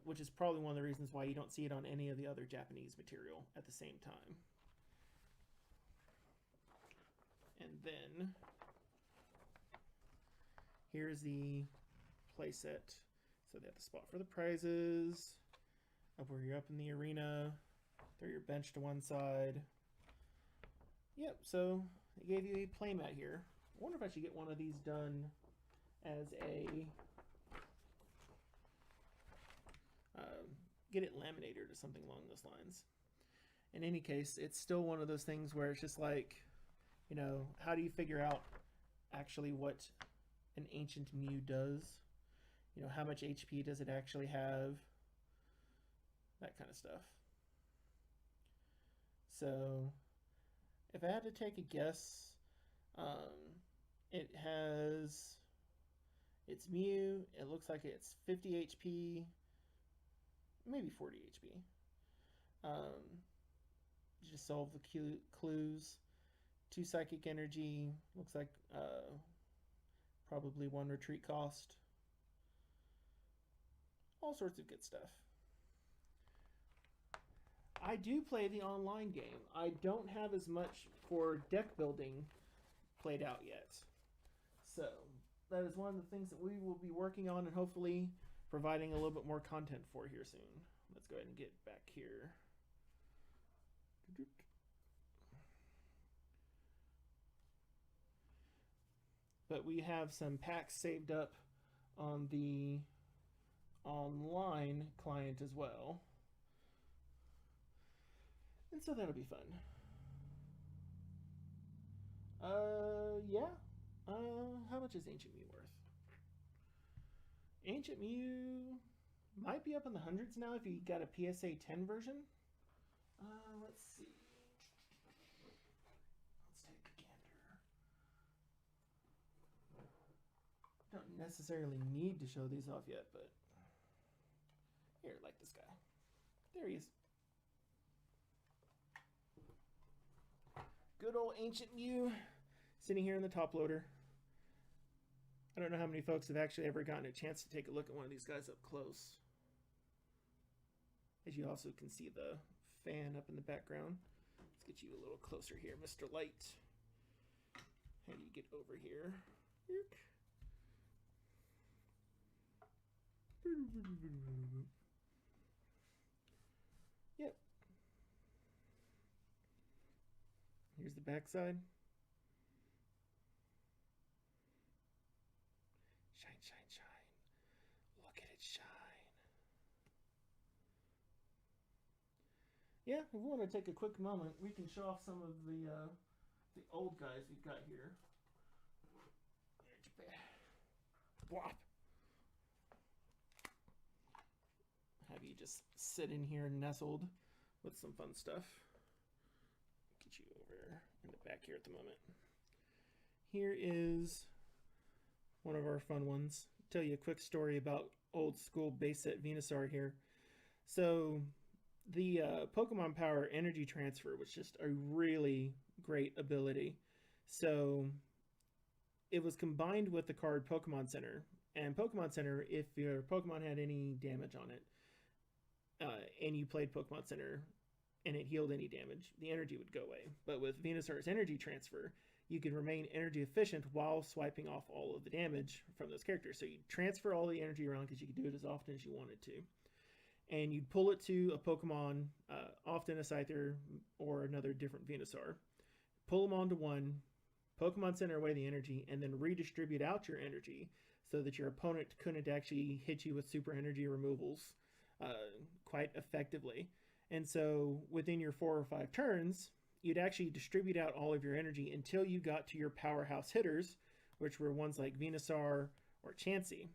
which is probably one of the reasons why you don't see it on any of the other Japanese material at the same time. And then here's the playset. So they have the spot for the prizes, up where you're up in the arena, throw your bench to one side. Yep, so they gave you a playmat here. I wonder if I should get one of these done as a get it laminated or something along those lines. In any case, it's still one of those things where it's just like, you know, how do you figure out actually what an Ancient Mew does? You know, how much HP does it actually have? That kind of stuff. So, if I had to take a guess, it has its Mew. It looks like it's 50 HP, maybe 40 HP. Just solve the clues. 2 psychic energy. Looks like probably 1 retreat cost. All sorts of good stuff. I do play the online game. I don't have as much for deck building played out yet. So that is one of the things that we will be working on and hopefully providing a little bit more content for here soon. Let's go ahead and get back here. But we have some packs saved up on the online client as well. And so that'll be fun. Yeah. How much is Ancient Mew worth? Ancient Mew might be up in the hundreds now if you got a PSA 10 version. Let's see. Let's take a gander. Don't necessarily need to show these off yet, but here, like this guy. There he is. Good old Ancient Mew sitting here in the top loader. I don't know how many folks have actually ever gotten a chance to take a look at one of these guys up close. As you also can see the fan up in the background. Let's get you a little closer here, Mr. Light. How do you get over here? Yep. Here's the back side. Shine, shine, shine. Look at it shine. Yeah, if we want to take a quick moment, we can show off some of the old guys we've got here. Whop. Have you just sit in here nestled with some fun stuff. Get you over in the back here at the moment. Here is one of our fun ones. Tell you a quick story about old school base set Venusaur here. So the Pokemon Power Energy Transfer was just a really great ability. So it was combined with the card Pokemon Center. And Pokemon Center, if your Pokemon had any damage on it, and you played Pokemon Center and it healed any damage, the energy would go away. But with Venusaur's Energy Transfer, you could remain energy efficient while swiping off all of the damage from those characters. So you'd transfer all the energy around because you could do it as often as you wanted to. And you'd pull it to a Pokemon, often a Scyther or another different Venusaur. Pull them onto one, Pokemon Center away the energy, and then redistribute out your energy so that your opponent couldn't actually hit you with super energy removals quite effectively. And so within your 4 or 5 turns, you'd actually distribute out all of your energy until you got to your powerhouse hitters, which were ones like Venusaur or Chansey.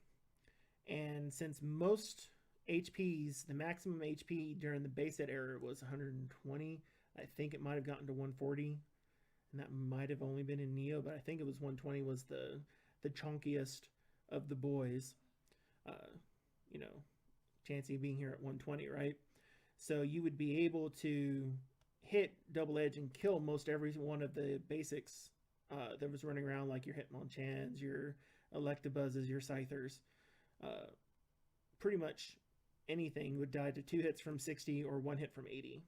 And since most HPs, the maximum HP during the base set era was 120, I think it might have gotten to 140, and that might have only been in Neo, but I think it was 120 was the chunkiest of the boys. You know, Chansey being here at 120, right? So you would be able to hit Double Edge and kill most every one of the basics that was running around, like your Hitmonchans, your Electabuzzes, your Scythers. Pretty much anything would die to 2 hits from 60 or 1 hit from 80.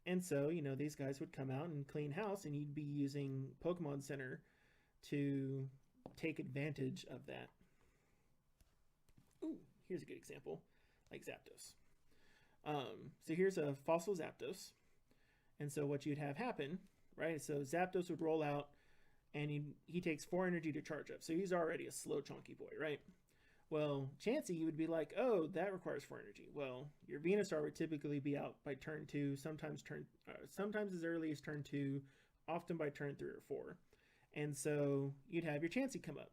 And so, you know, these guys would come out and clean house, and you'd be using Pokemon Center to take advantage of that. Ooh, here's a good example, like Zapdos. So here's a Fossil Zapdos. And so what you'd have happen, right? So Zapdos would roll out, and he takes 4 energy to charge up. So he's already a slow, chunky boy, right? Well, Chansey, you would be like, oh, that requires 4 energy. Well, your Venusaur would typically be out by turn 2, sometimes as early as turn 2, often by turn 3 or 4. And so you'd have your Chansey come up.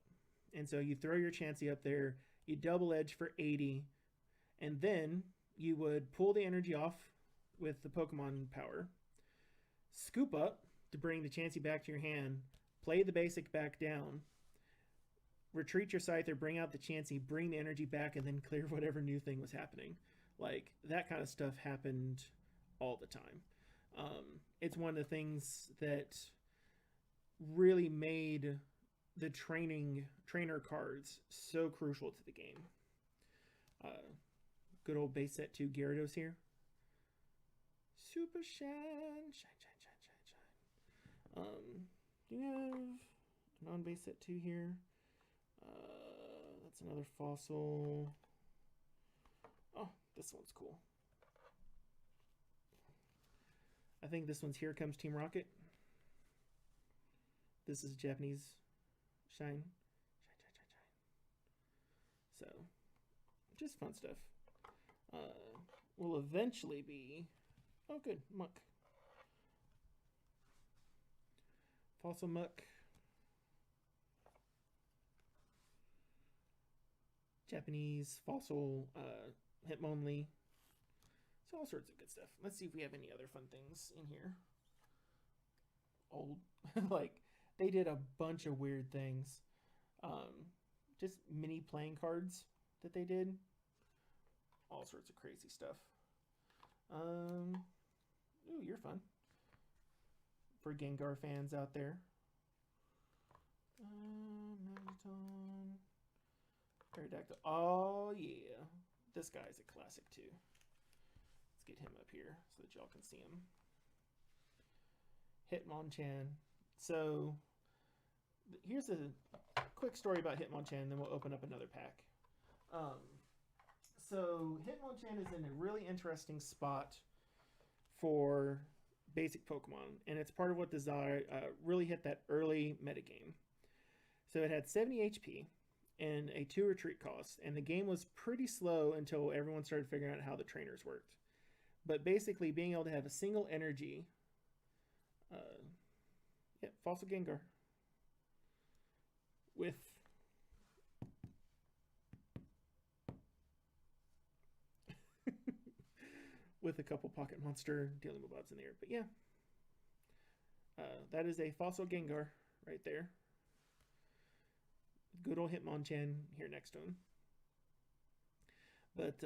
And so you throw your Chansey up there, you double edge for 80, and then you would pull the energy off with the Pokemon power, scoop up to bring the Chansey back to your hand, play the basic back down, retreat your Scyther, bring out the Chansey, bring the energy back, and then clear whatever new thing was happening. Like, that kind of stuff happened all the time. It's one of the things that really made the trainer cards so crucial to the game. Good old base set 2 Gyarados here. Super shine, shine, shine, shine, shine, shine. Do you have a non-base set 2 here? That's another fossil. Oh, this one's cool. I think this one's Here Comes Team Rocket. This is Japanese shine. Shine, shine, shine, shine. So, just fun stuff. Will eventually be... Oh, good. Muck. Fossil Muck. Japanese Fossil Hitmonlee. So all sorts of good stuff. Let's see if we have any other fun things in here. Old. Like, they did a bunch of weird things. Just mini playing cards that they did. All sorts of crazy stuff. Ooh, you're fun. For Gengar fans out there. Magneton. Aerodactyl. Oh, yeah. This guy's a classic, too. Let's get him up here so that y'all can see him. Hitmonchan. So, here's a quick story about Hitmonchan, then we'll open up another pack. So, Hitmonchan is in a really interesting spot for basic Pokemon, and it's part of what really hit that early metagame. So, it had 70 HP and a 2 retreat cost, and the game was pretty slow until everyone started figuring out how the trainers worked. But basically, being able to have a single energy, Fossil Gengar, with a couple Pocket Monster dealing with bobs in there. But yeah, that is a Fossil Gengar right there. Good old Hitmonchan here next to him. But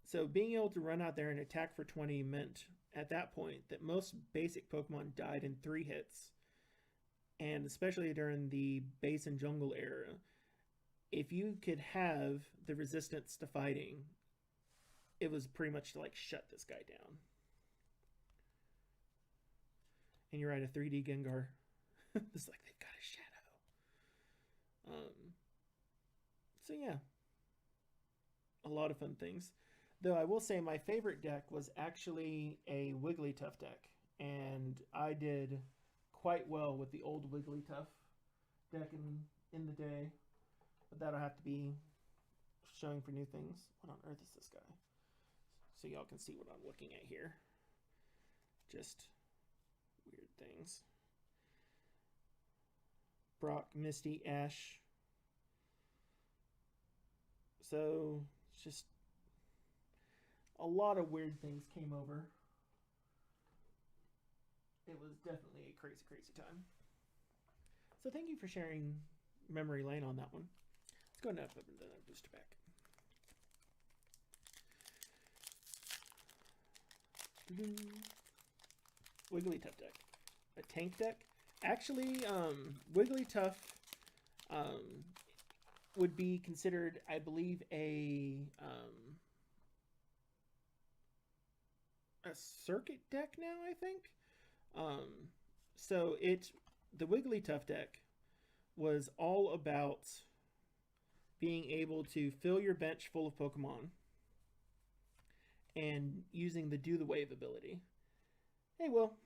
so being able to run out there and attack for 20 meant at that point that most basic Pokemon died in 3 hits. And especially during the base and jungle era, if you could have the resistance to fighting, it was pretty much to like shut this guy down. And you're right, a 3D Gengar. It's like they've got a shadow. So yeah, a lot of fun things. Though I will say my favorite deck was actually a Wigglytuff deck, and I did quite well with the old Wigglytuff deck in the day, but that'll have to be showing for new things. What on earth is this guy? So y'all can see what I'm looking at here. Just weird things. Brock, Misty, Ash. So it's just a lot of weird things came over. It was definitely a crazy, crazy time. So thank you for sharing memory lane on that one. Let's go ahead and open the booster pack. Wigglytuff deck. A tank deck. Actually, Wigglytuff would be considered, I believe, a circuit deck now, I think. So the Wigglytuff deck was all about being able to fill your bench full of Pokemon and using the Do the Wave ability. Hey, Will.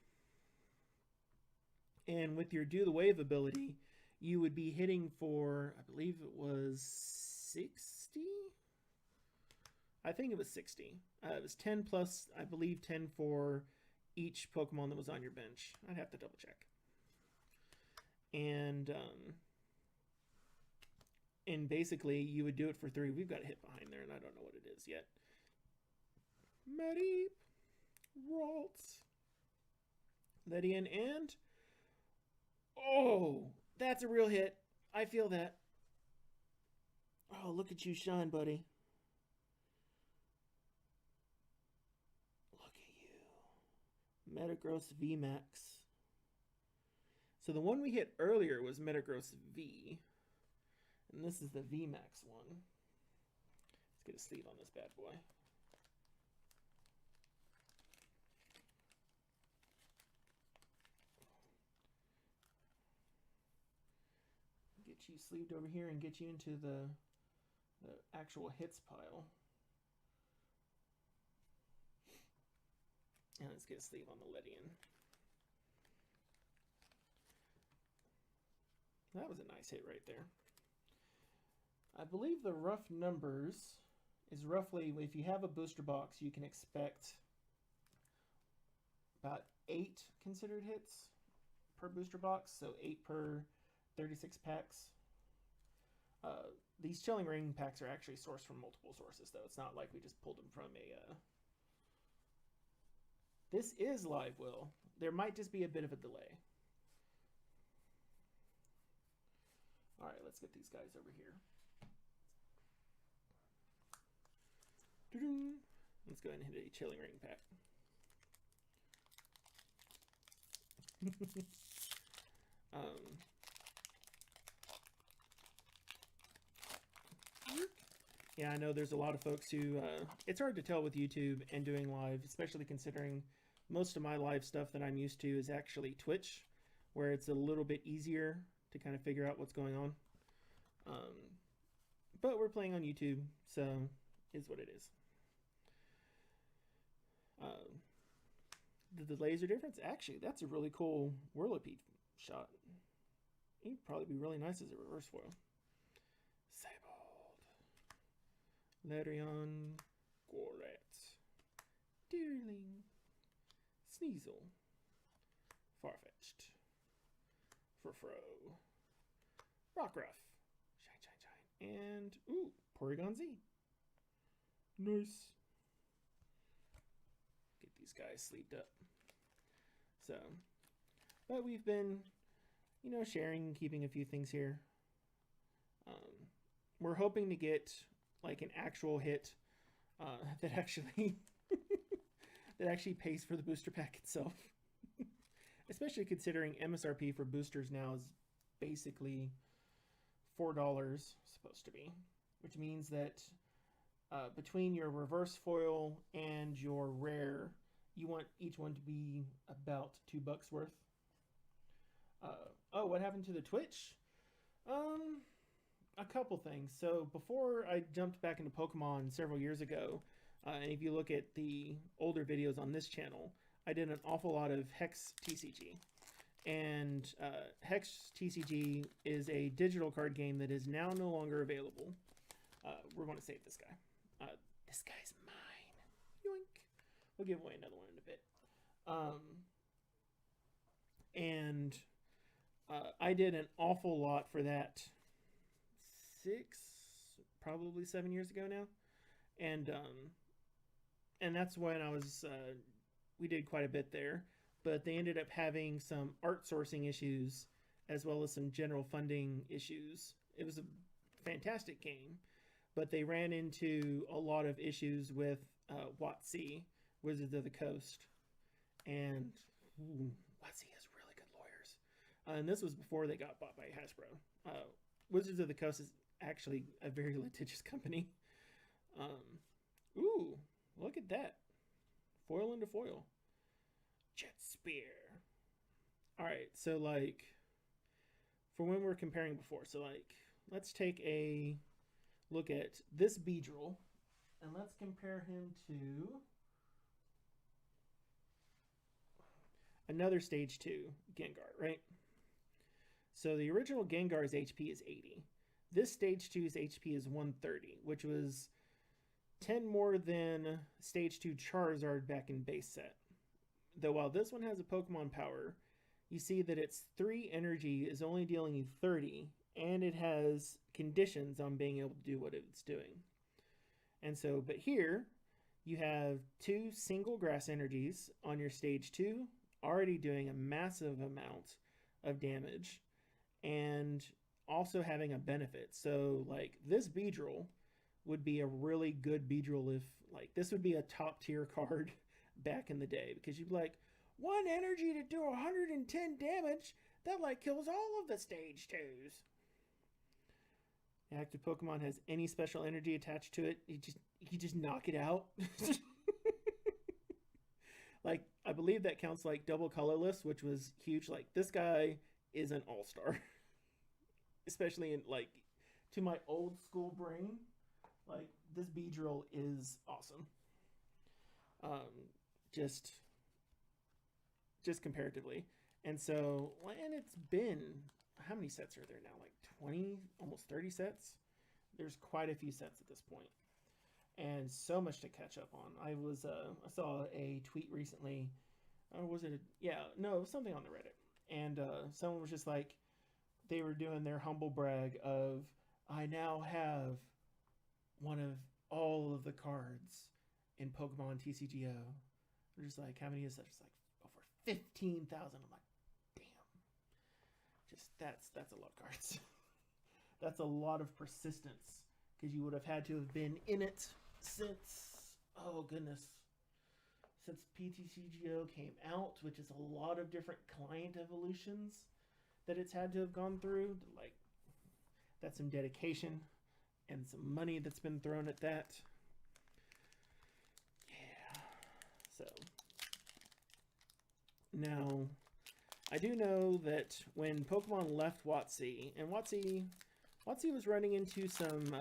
And with your Do the Wave ability, you would be hitting for, I believe it was 60? I think it was 60. It was 10 plus, I believe, 10 for each Pokemon that was on your bench. I'd have to double check. And basically, you would do it for 3. We've got a hit behind there, and I don't know what it is yet. Maddie, Ralts, Ledian, and... Oh, that's a real hit. I feel that. Oh, look at you shine, buddy. Look at you. Metagross V-Max. So the one we hit earlier was Metagross V. And this is the V-Max one. Let's get a sleeve on this bad boy. Get you sleeved over here and get you into the actual hits pile. And let's get a sleeve on the Ledian. That was a nice hit right there. I believe the rough numbers is roughly, if you have a booster box, you can expect about 8 considered hits per booster box, so 8 per 36 packs. These Chilling Ring packs are actually sourced from multiple sources, though. It's not like we just pulled them from a... This is live, Will. There might just be a bit of a delay. All right, let's get these guys over here. Let's go ahead and hit a Chilling Ring pack. Yeah, I know there's a lot of folks who, it's hard to tell with YouTube and doing live, especially considering most of my live stuff that I'm used to is actually Twitch, where it's a little bit easier to kind of figure out what's going on. But we're playing on YouTube, so is what it is. The laser difference, actually, that's a really cool Whirlipede shot. It'd probably be really nice as a reverse foil. Larion, Goret, Deerling, Sneasel, Farfetch'd, Furfro, Rockruff, Shine, and, ooh, Porygon Z. Nice. Get these guys sleeved up. So, but we've been, you know, sharing and keeping a few things here. We're hoping to get like an actual hit that actually that actually pays for the booster pack itself. Especially considering MSRP for boosters now is basically $4 supposed to be, which means that between your reverse foil and your rare, you want each one to be about $2 worth. Oh, what happened to the Twitch? A couple things. So before I jumped back into Pokemon several years ago, and if you look at the older videos on this channel, I did an awful lot of Hex TCG. And Hex TCG is a digital card game that is now no longer available. We're going to save this guy. This guy's mine. Yoink. We'll give away another one in a bit. And I did an awful lot for that probably 7 years ago now, and that's when I was we did quite a bit there, but they ended up having some art sourcing issues as well as some general funding issues. It was a fantastic game, but they ran into a lot of issues with WotC, Wizards of the Coast, and WotC has really good lawyers, and this was before they got bought by Hasbro. Wizards of the Coast is actually a very litigious company. Ooh, look at that. Foil into foil. Jet Spear. Alright, so like, for when we're comparing before, so like, let's take a look at this Beedrill, and let's compare him to another Stage 2 Gengar, right? So the original Gengar's HP is 80. this stage 2's HP is 130, which was 10 more than stage 2 Charizard back in base set. Though while this one has a Pokemon power, you see that its 3 energy is only dealing you 30, and it has conditions on being able to do what it's doing. And so, but here, you have 2 single grass energies on your stage 2, already doing a massive amount of damage, and also having a benefit. So, like, this Beedrill would be a really good Beedrill if, like, this would be a top tier card back in the day, because you'd be like, 1 energy to do 110 damage, that, like, kills all of the stage 2s. Active Pokemon has any special energy attached to it, you just knock it out. Like, I believe that counts like double colorless, which was huge. Like, this guy is an all-star. Especially in, like, to my old school brain, like, this Beedrill is awesome. Just comparatively. And so, and it's been, how many sets are there now? Like 20, almost 30 sets? There's quite a few sets at this point. And so much to catch up on. I saw a tweet recently, or was it, it was something on the Reddit. And someone was just like, they were doing their humble brag of, I now have one of all of the cards in Pokemon TCGO. They're just like, how many is that? Just like over 15,000. I'm like, damn. Just that's a lot of cards. That's a lot of persistence, because you would have had to have been in it since, oh goodness, since PTCGO came out, which is a lot of different client evolutions that it's had to have gone through. Like, that's some dedication and some money that's been thrown at that. Yeah. So now, I do know that when Pokemon left WotC, and WotC was running into some,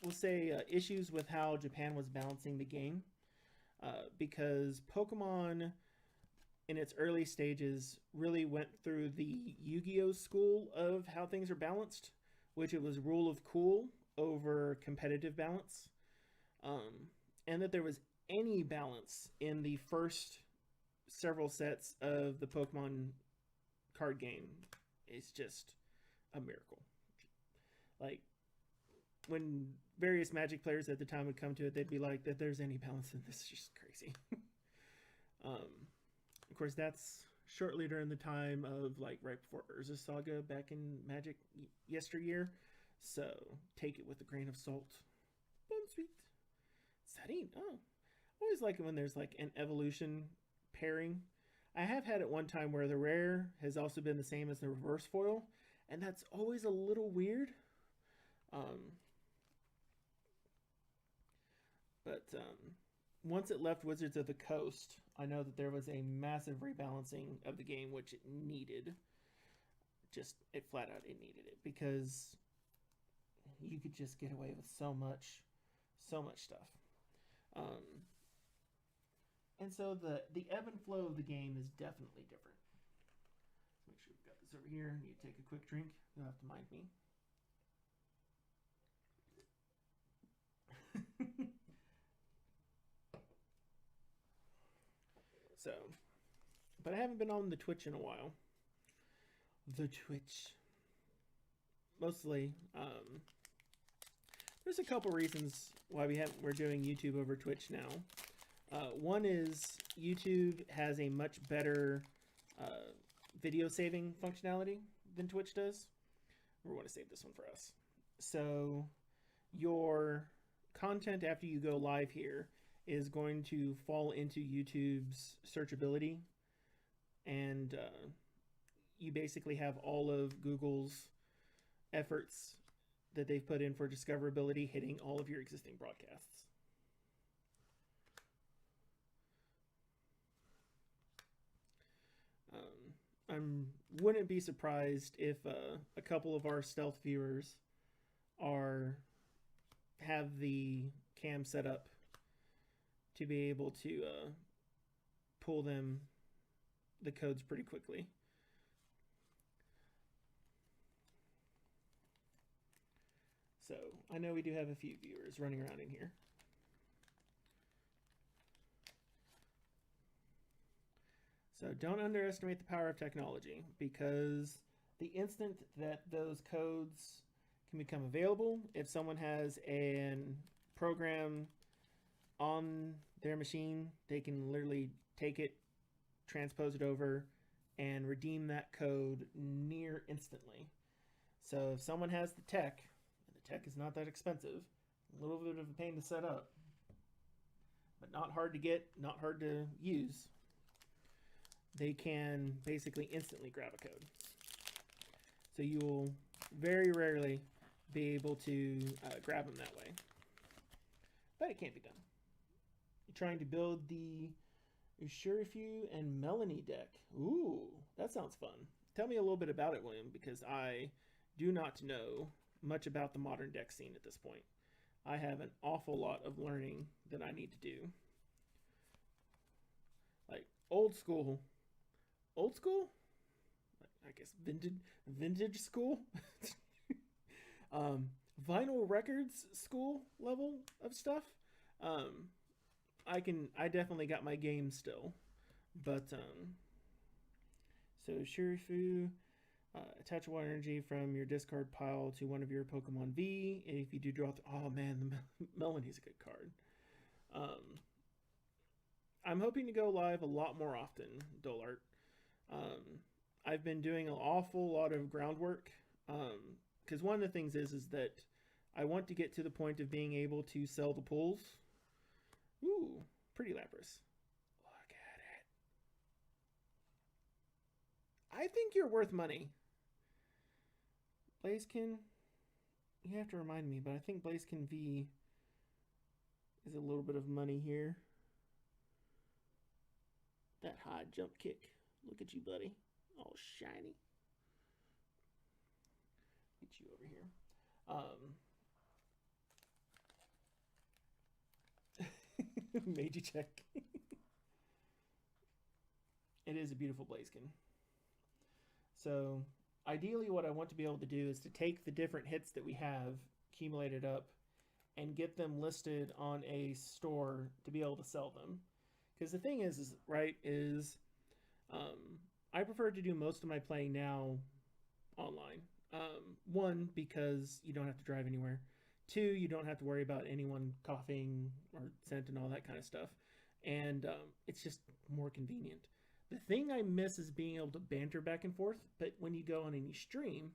we'll say, issues with how Japan was balancing the game, because Pokemon, in its early stages, really went through the Yu-Gi-Oh! School of how things are balanced, which it was rule of cool over competitive balance, and that there was any balance in the first several sets of the Pokemon card game is just a miracle. Like, when various Magic players at the time would come to it, they'd be like, that there's any balance in this is just crazy. Of course, that's shortly during the time of, like, right before Urza Saga back in Magic yesteryear. So take it with a grain of salt. Sweet. Setting. Oh, I always like it when there's, like, an evolution pairing. I have had it one time where the rare has also been the same as the reverse foil, and that's always a little weird. But once it left Wizards of the Coast, I know that there was a massive rebalancing of the game, which it needed. It flat out, it needed it, because you could just get away with so much stuff. And so the ebb and flow of the game is definitely different. Make sure we've got this over here. I need to take a quick drink. You'll have to mind me. So, but I haven't been on the Twitch in a while. The Twitch. Mostly, there's a couple reasons why we're doing YouTube over Twitch now. One is YouTube has a much better video saving functionality than Twitch does. We want to save this one for us. So your content after you go live here is going to fall into YouTube's searchability, and you basically have all of Google's efforts that they've put in for discoverability hitting all of your existing broadcasts. I wouldn't be surprised if a couple of our stealth viewers have the cam set up to be able to pull the codes pretty quickly. So I know we do have a few viewers running around in here. So don't underestimate the power of technology, because the instant that those codes can become available, if someone has a program on their machine, they can literally take it, transpose it over, and redeem that code near instantly. So if someone has the tech, and the tech is not that expensive, a little bit of a pain to set up, but not hard to get, not hard to use, they can basically instantly grab a code. So you will very rarely be able to grab them that way. But it can't be done. You're trying to build the Ushurifu and Melanie deck. Ooh, that sounds fun. Tell me a little bit about it, William, because I do not know much about the modern deck scene at this point. I have an awful lot of learning that I need to do. Like old school, I guess vintage school, vinyl records school level of stuff. I definitely got my game still, but so Shurifu, attach water energy from your discard pile to one of your Pokemon V. If you do draw, oh man, the Melanie's a good card. I'm hoping to go live a lot more often, Dolart. I've been doing an awful lot of groundwork, because one of the things is that I want to get to the point of being able to sell the pulls. Ooh, pretty Lapras. Look at it. I think you're worth money. Blaziken, you have to remind me, but I think Blaziken V is a little bit of money here. That high jump kick. Look at you, buddy. All shiny. Get you over here. Meiji check. It is a beautiful Blaziken. So ideally what I want to be able to do is to take the different hits that we have accumulated up and get them listed on a store to be able to sell them. Because the thing is I prefer to do most of my playing now online. One, because you don't have to drive anywhere. Two, you don't have to worry about anyone coughing or scent and all that kind of stuff. And it's just more convenient. The thing I miss is being able to banter back and forth, but when you go on and you stream,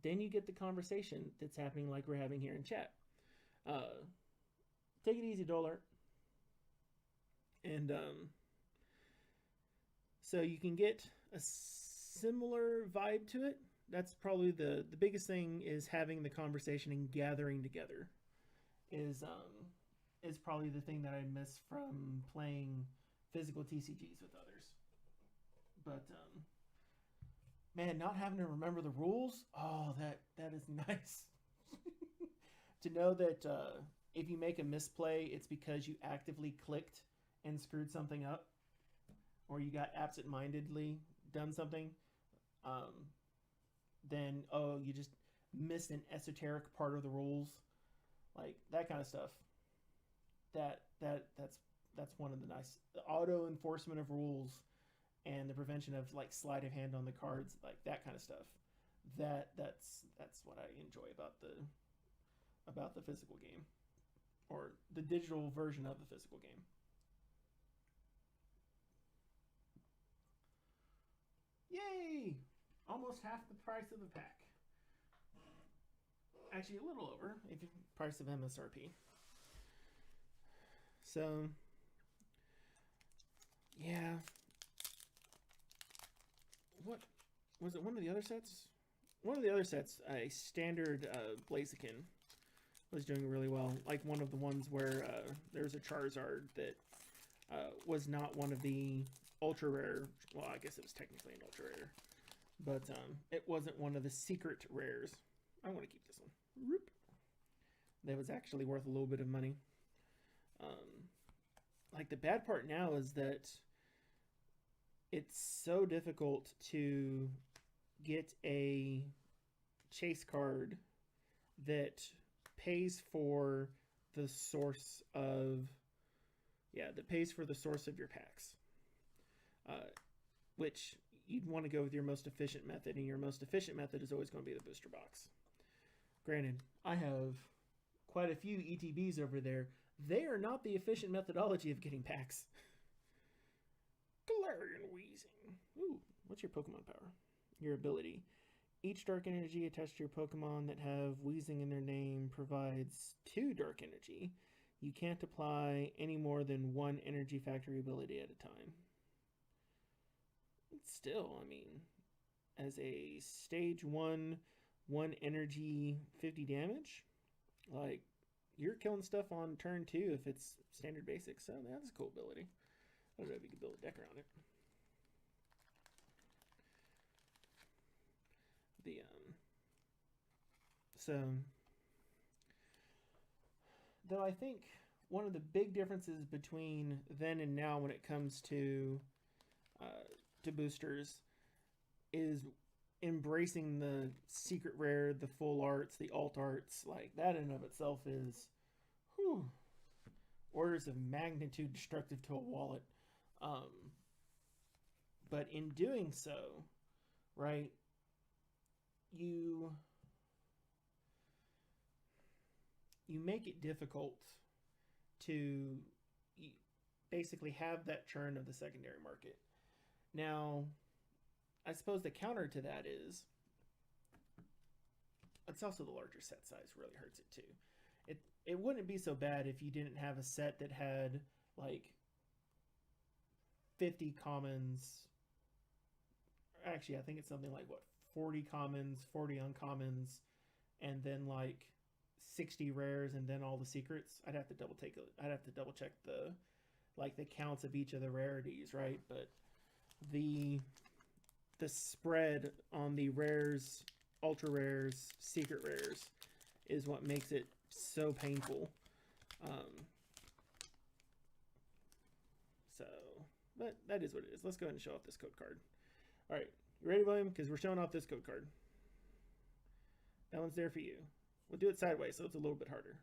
then you get the conversation that's happening like we're having here in chat. Take it easy, Dollar. And so you can get a similar vibe to it. That's probably the biggest thing, is having the conversation and gathering together is probably the thing that I miss from playing physical TCGs with others. But man, not having to remember the rules, oh, that is nice. To know that if you make a misplay, it's because you actively clicked and screwed something up, or you got absent-mindedly done something, then you just missed an esoteric part of the rules, like that kind of stuff. That's one of the nice, the auto enforcement of rules and the prevention of like sleight of hand on the cards, like that kind of stuff. That's what I enjoy about the physical game, or the digital version of the physical game. Yay! Almost half the price of the pack. Actually, a little over, if you price of MSRP. So, yeah. What was it? One of the other sets? One of the other sets, a standard Blaziken, was doing really well. Like one of the ones where there was a Charizard that was not one of the ultra rare. Well, I guess it was technically an ultra rare, but it wasn't one of the secret rares. I want to keep this one. Whoop. That was actually worth a little bit of money. Like the bad part now is that it's so difficult to get a chase card that pays for the source of your packs, which you'd want to go with your most efficient method, and your most efficient method is always going to be the booster box. Granted, I have quite a few ETBs over there. They are not the efficient methodology of getting packs. Galarian Wheezing. Ooh, what's your Pokemon power? Your ability. Each dark energy attached to your Pokemon that have Wheezing in their name provides 2 dark energy. You can't apply any more than 1 energy factory ability at a time. Still, I mean, as a stage 1 energy 50 damage, like, you're killing stuff on turn 2 if it's standard basic. So that's a cool ability. I don't know if you could build a deck around it. Though I think one of the big differences between then and now when it comes to boosters is embracing the secret rare, the full arts, the alt arts. Like, that in and of itself is orders of magnitude destructive to a wallet. But in doing so, right, you make it difficult to basically have that churn of the secondary market. Now, I suppose the counter to that is it's also the larger set size really hurts it too. It wouldn't be so bad if you didn't have a set that had like 50 commons. Actually, I think it's something like 40 commons, 40 uncommons, and then like 60 rares, and then all the secrets. I'd have to double check the counts of each of the rarities, right? But the spread on the rares, ultra rares, secret rares is what makes it so painful. But that is what it is. Let's go ahead and show off this code card. All right, you ready, William? Because we're showing off this code card. That one's there for you. We'll do it sideways, so it's a little bit harder.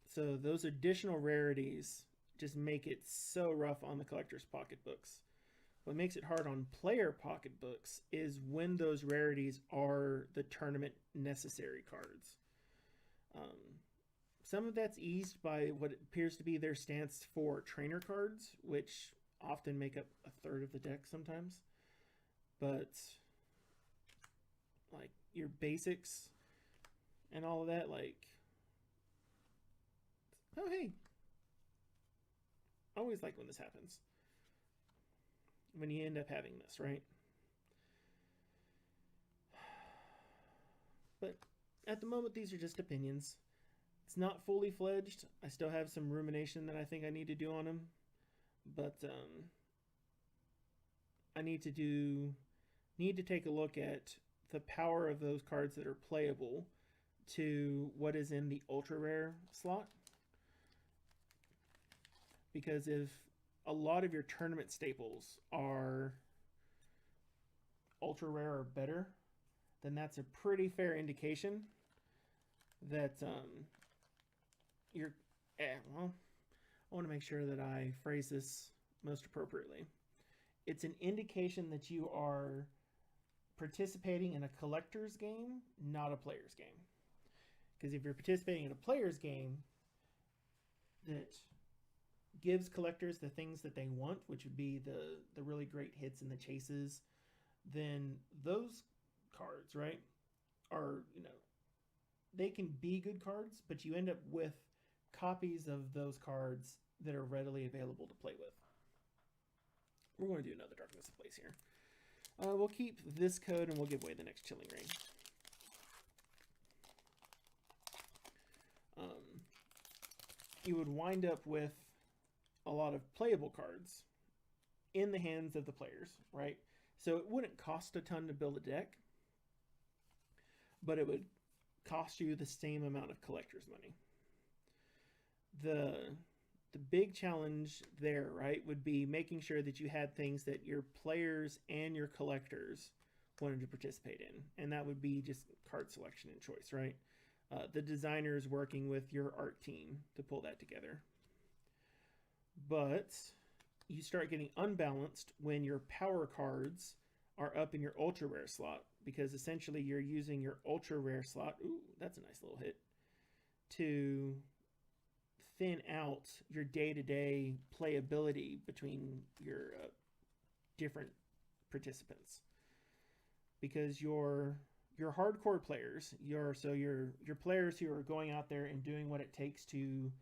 So those additional rarities just make it so rough on the collector's pocketbooks. What makes it hard on player pocketbooks is when those rarities are the tournament necessary cards. Some of that's eased by what appears to be their stance for trainer cards, which often make up a third of the deck sometimes. But like your basics and all of that, like, oh hey, I always like when this happens, when you end up having this, right? But at the moment, these are just opinions. It's not fully fledged. I still have some rumination that I think I need to do on them, but I need to take a look at the power of those cards that are playable to what is in the ultra rare slot. Because if a lot of your tournament staples are ultra rare or better, then that's a pretty fair indication that well, I want to make sure that I phrase this most appropriately. It's an indication that you are participating in a collector's game, not a player's game. Because if you're participating in a player's game that gives collectors the things that they want, which would be the really great hits and the chases, then those cards, right, are, they can be good cards, but you end up with copies of those cards that are readily available to play with. We're going to do another Darkness of Place here. We'll keep this code and we'll give away the next Chilling Reign. You would wind up with a lot of playable cards in the hands of the players, right? So it wouldn't cost a ton to build a deck, but it would cost you the same amount of collector's money. the big challenge there, right, would be making sure that you had things that your players and your collectors wanted to participate in. And that would be just card selection and choice, right? The designers working with your art team to pull that together. But you start getting unbalanced when your power cards are up in your ultra rare slot, because essentially you're using your ultra rare slot, ooh, that's a nice little hit, to thin out your day-to-day playability between your different participants. Because your hardcore players, your players who are going out there and doing what it takes to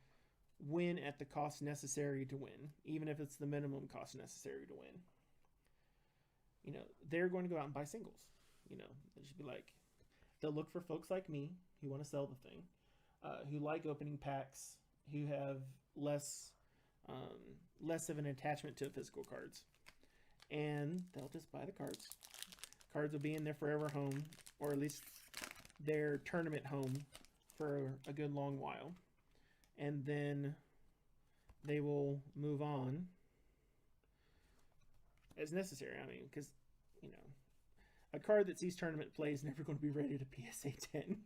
win at the cost necessary to win, even if it's the minimum cost necessary to win. You know, they're going to go out and buy singles. You know, they should be like, they'll look for folks like me who want to sell the thing, who like opening packs, who have less of an attachment to physical cards, and they'll just buy the cards. Cards will be in their forever home, or at least their tournament home, for a good long while, and then they will move on as necessary. I mean, because, you know, a card that sees tournament play is never going to be rated a PSA 10.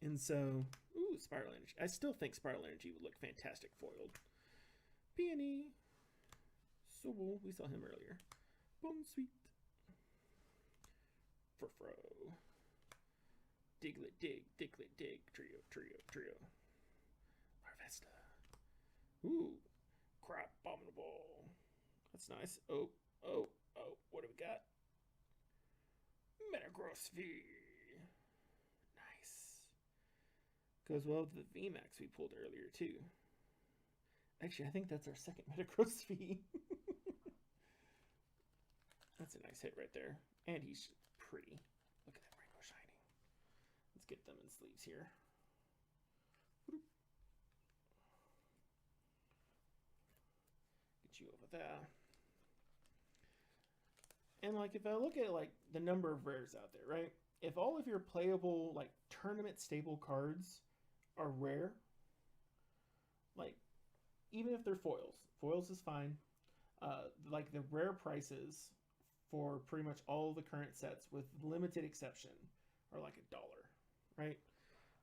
And so, ooh, Spiral Energy. I still think Spiral Energy would look fantastic foiled. Peony. Sobble, we saw him earlier. Bone Sweet. Furfro. Diglett Dig, Diglett Dig. Trio. Harvesta. Ooh. Crap Abominable. That's nice. Oh. What do we got? Metagross V. Nice. Goes well with the V-Max we pulled earlier, too. Actually, I think that's our second Metagross V. That's a nice hit right there. And he's pretty. Look at that rainbow shining. Let's get them in sleeves here. Get you over there. And like, if I look at like the number of rares out there, right? If all of your playable like tournament stable cards are rare, like even if they're foils is fine. Like the rare prices for pretty much all the current sets, with limited exception, are like $1, right?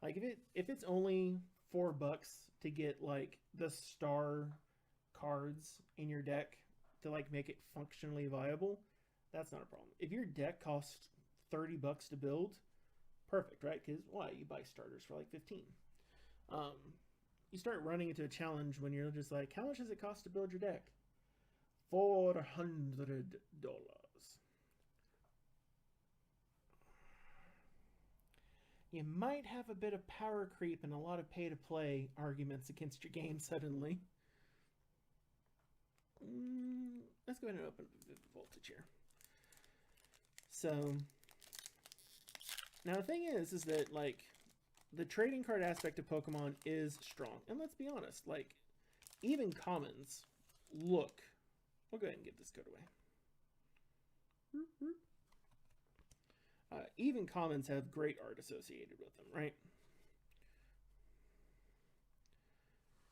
Like if it's only $4 to get like the star cards in your deck to like make it functionally viable, that's not a problem. If your deck costs $30 to build, perfect, right? Because why? You buy starters for like 15. You start running into a challenge when you're just like, how much does it cost to build your deck? $400. You might have a bit of power creep and a lot of pay-to-play arguments against your game suddenly. Let's go ahead and open Voltage here. So, now the thing is that, like, the trading card aspect of Pokemon is strong. And let's be honest, like, even commons look... We'll go ahead and give this code away. Even commons have great art associated with them, right?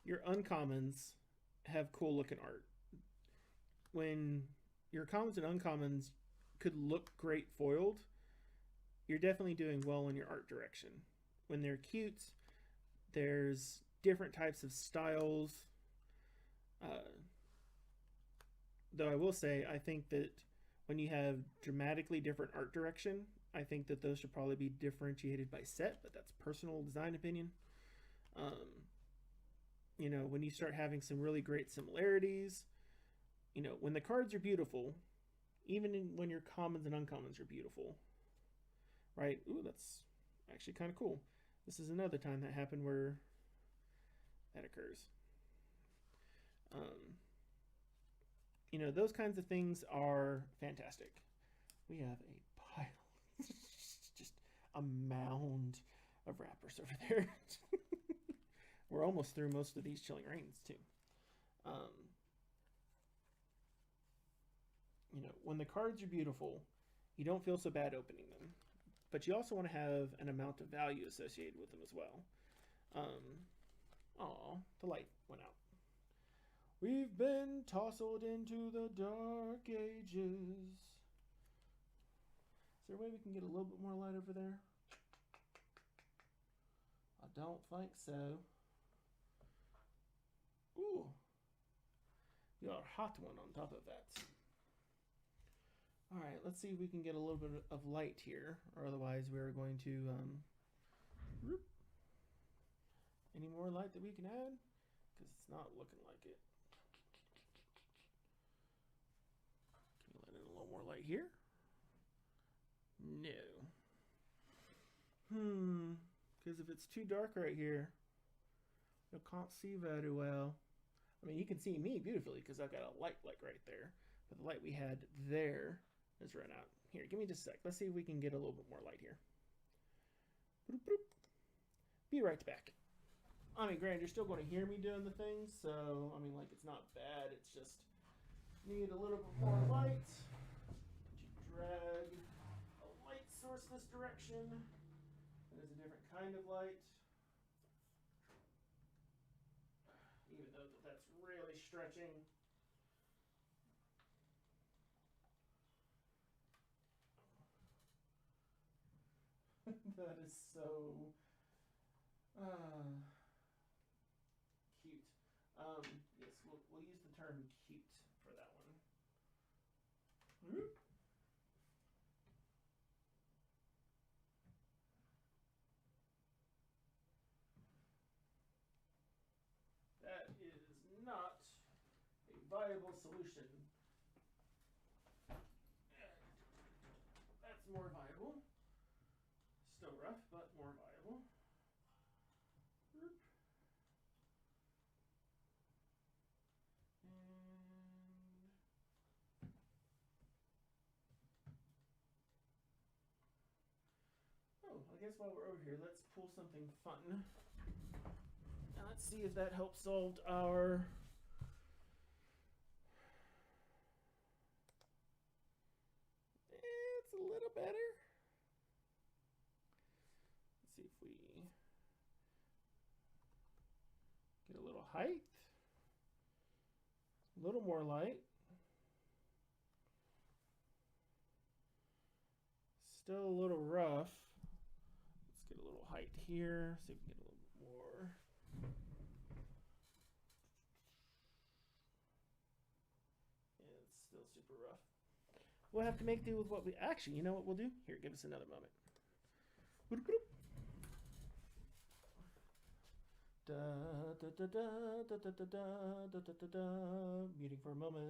Your uncommons have cool looking art. When your commons and uncommons could look great foiled, you're definitely doing well in your art direction. When they're cute, there's different types of styles. Though I will say, I think that when you have dramatically different art direction, I think that those should probably be differentiated by set, but that's personal design opinion. You know, when you start having some really great similarities, you know, when the cards are beautiful, even when your commons and uncommons are beautiful, right? Ooh, that's actually kind of cool. This is another time that happened where that occurs. You know, those kinds of things are fantastic. We have a pile, just a mound of wrappers over there. We're almost through most of these Chilling Reigns too. You know, when the cards are beautiful, you don't feel so bad opening them. but you also want to have an amount of value associated with them as well. Oh, the light went out. We've been tousled into the dark ages. Is there a way we can get a little bit more light over there? I don't think so. Ooh. We got a hot one on top of that. Alright, let's see if we can get a little bit of light here, or otherwise we're going to, any more light that we can add? Because it's not looking like it. Can you let in a little more light here? No. Because if it's too dark right here, you can't see very well. I mean, you can see me beautifully because I've got a light like right there. But the light we had there has run out. Here, give me just a sec. Let's see if we can get a little bit more light here. Boop, boop. Be right back. I mean, granted, you're still going to hear me doing the things, so, I mean, like, it's not bad. It's just need a little bit more light. Drag a light source this direction. There's a different kind of light. Even though that's really stretching. That is so cute. Yes, we'll use the term cute for that one. That is not a viable solution. That's more viable. Still rough, but more viable. I guess while we're over here, let's pull something fun. Now let's see if that helps solve our... It's a little better. Let's see if we get a little height. A little more light. Still a little rough. Let's get a little height here. See if we can get a little bit more. Yeah, it's still super rough. We'll have to make do with what we... Actually, you know what we'll do? Here, give us another moment. Muting for a moment.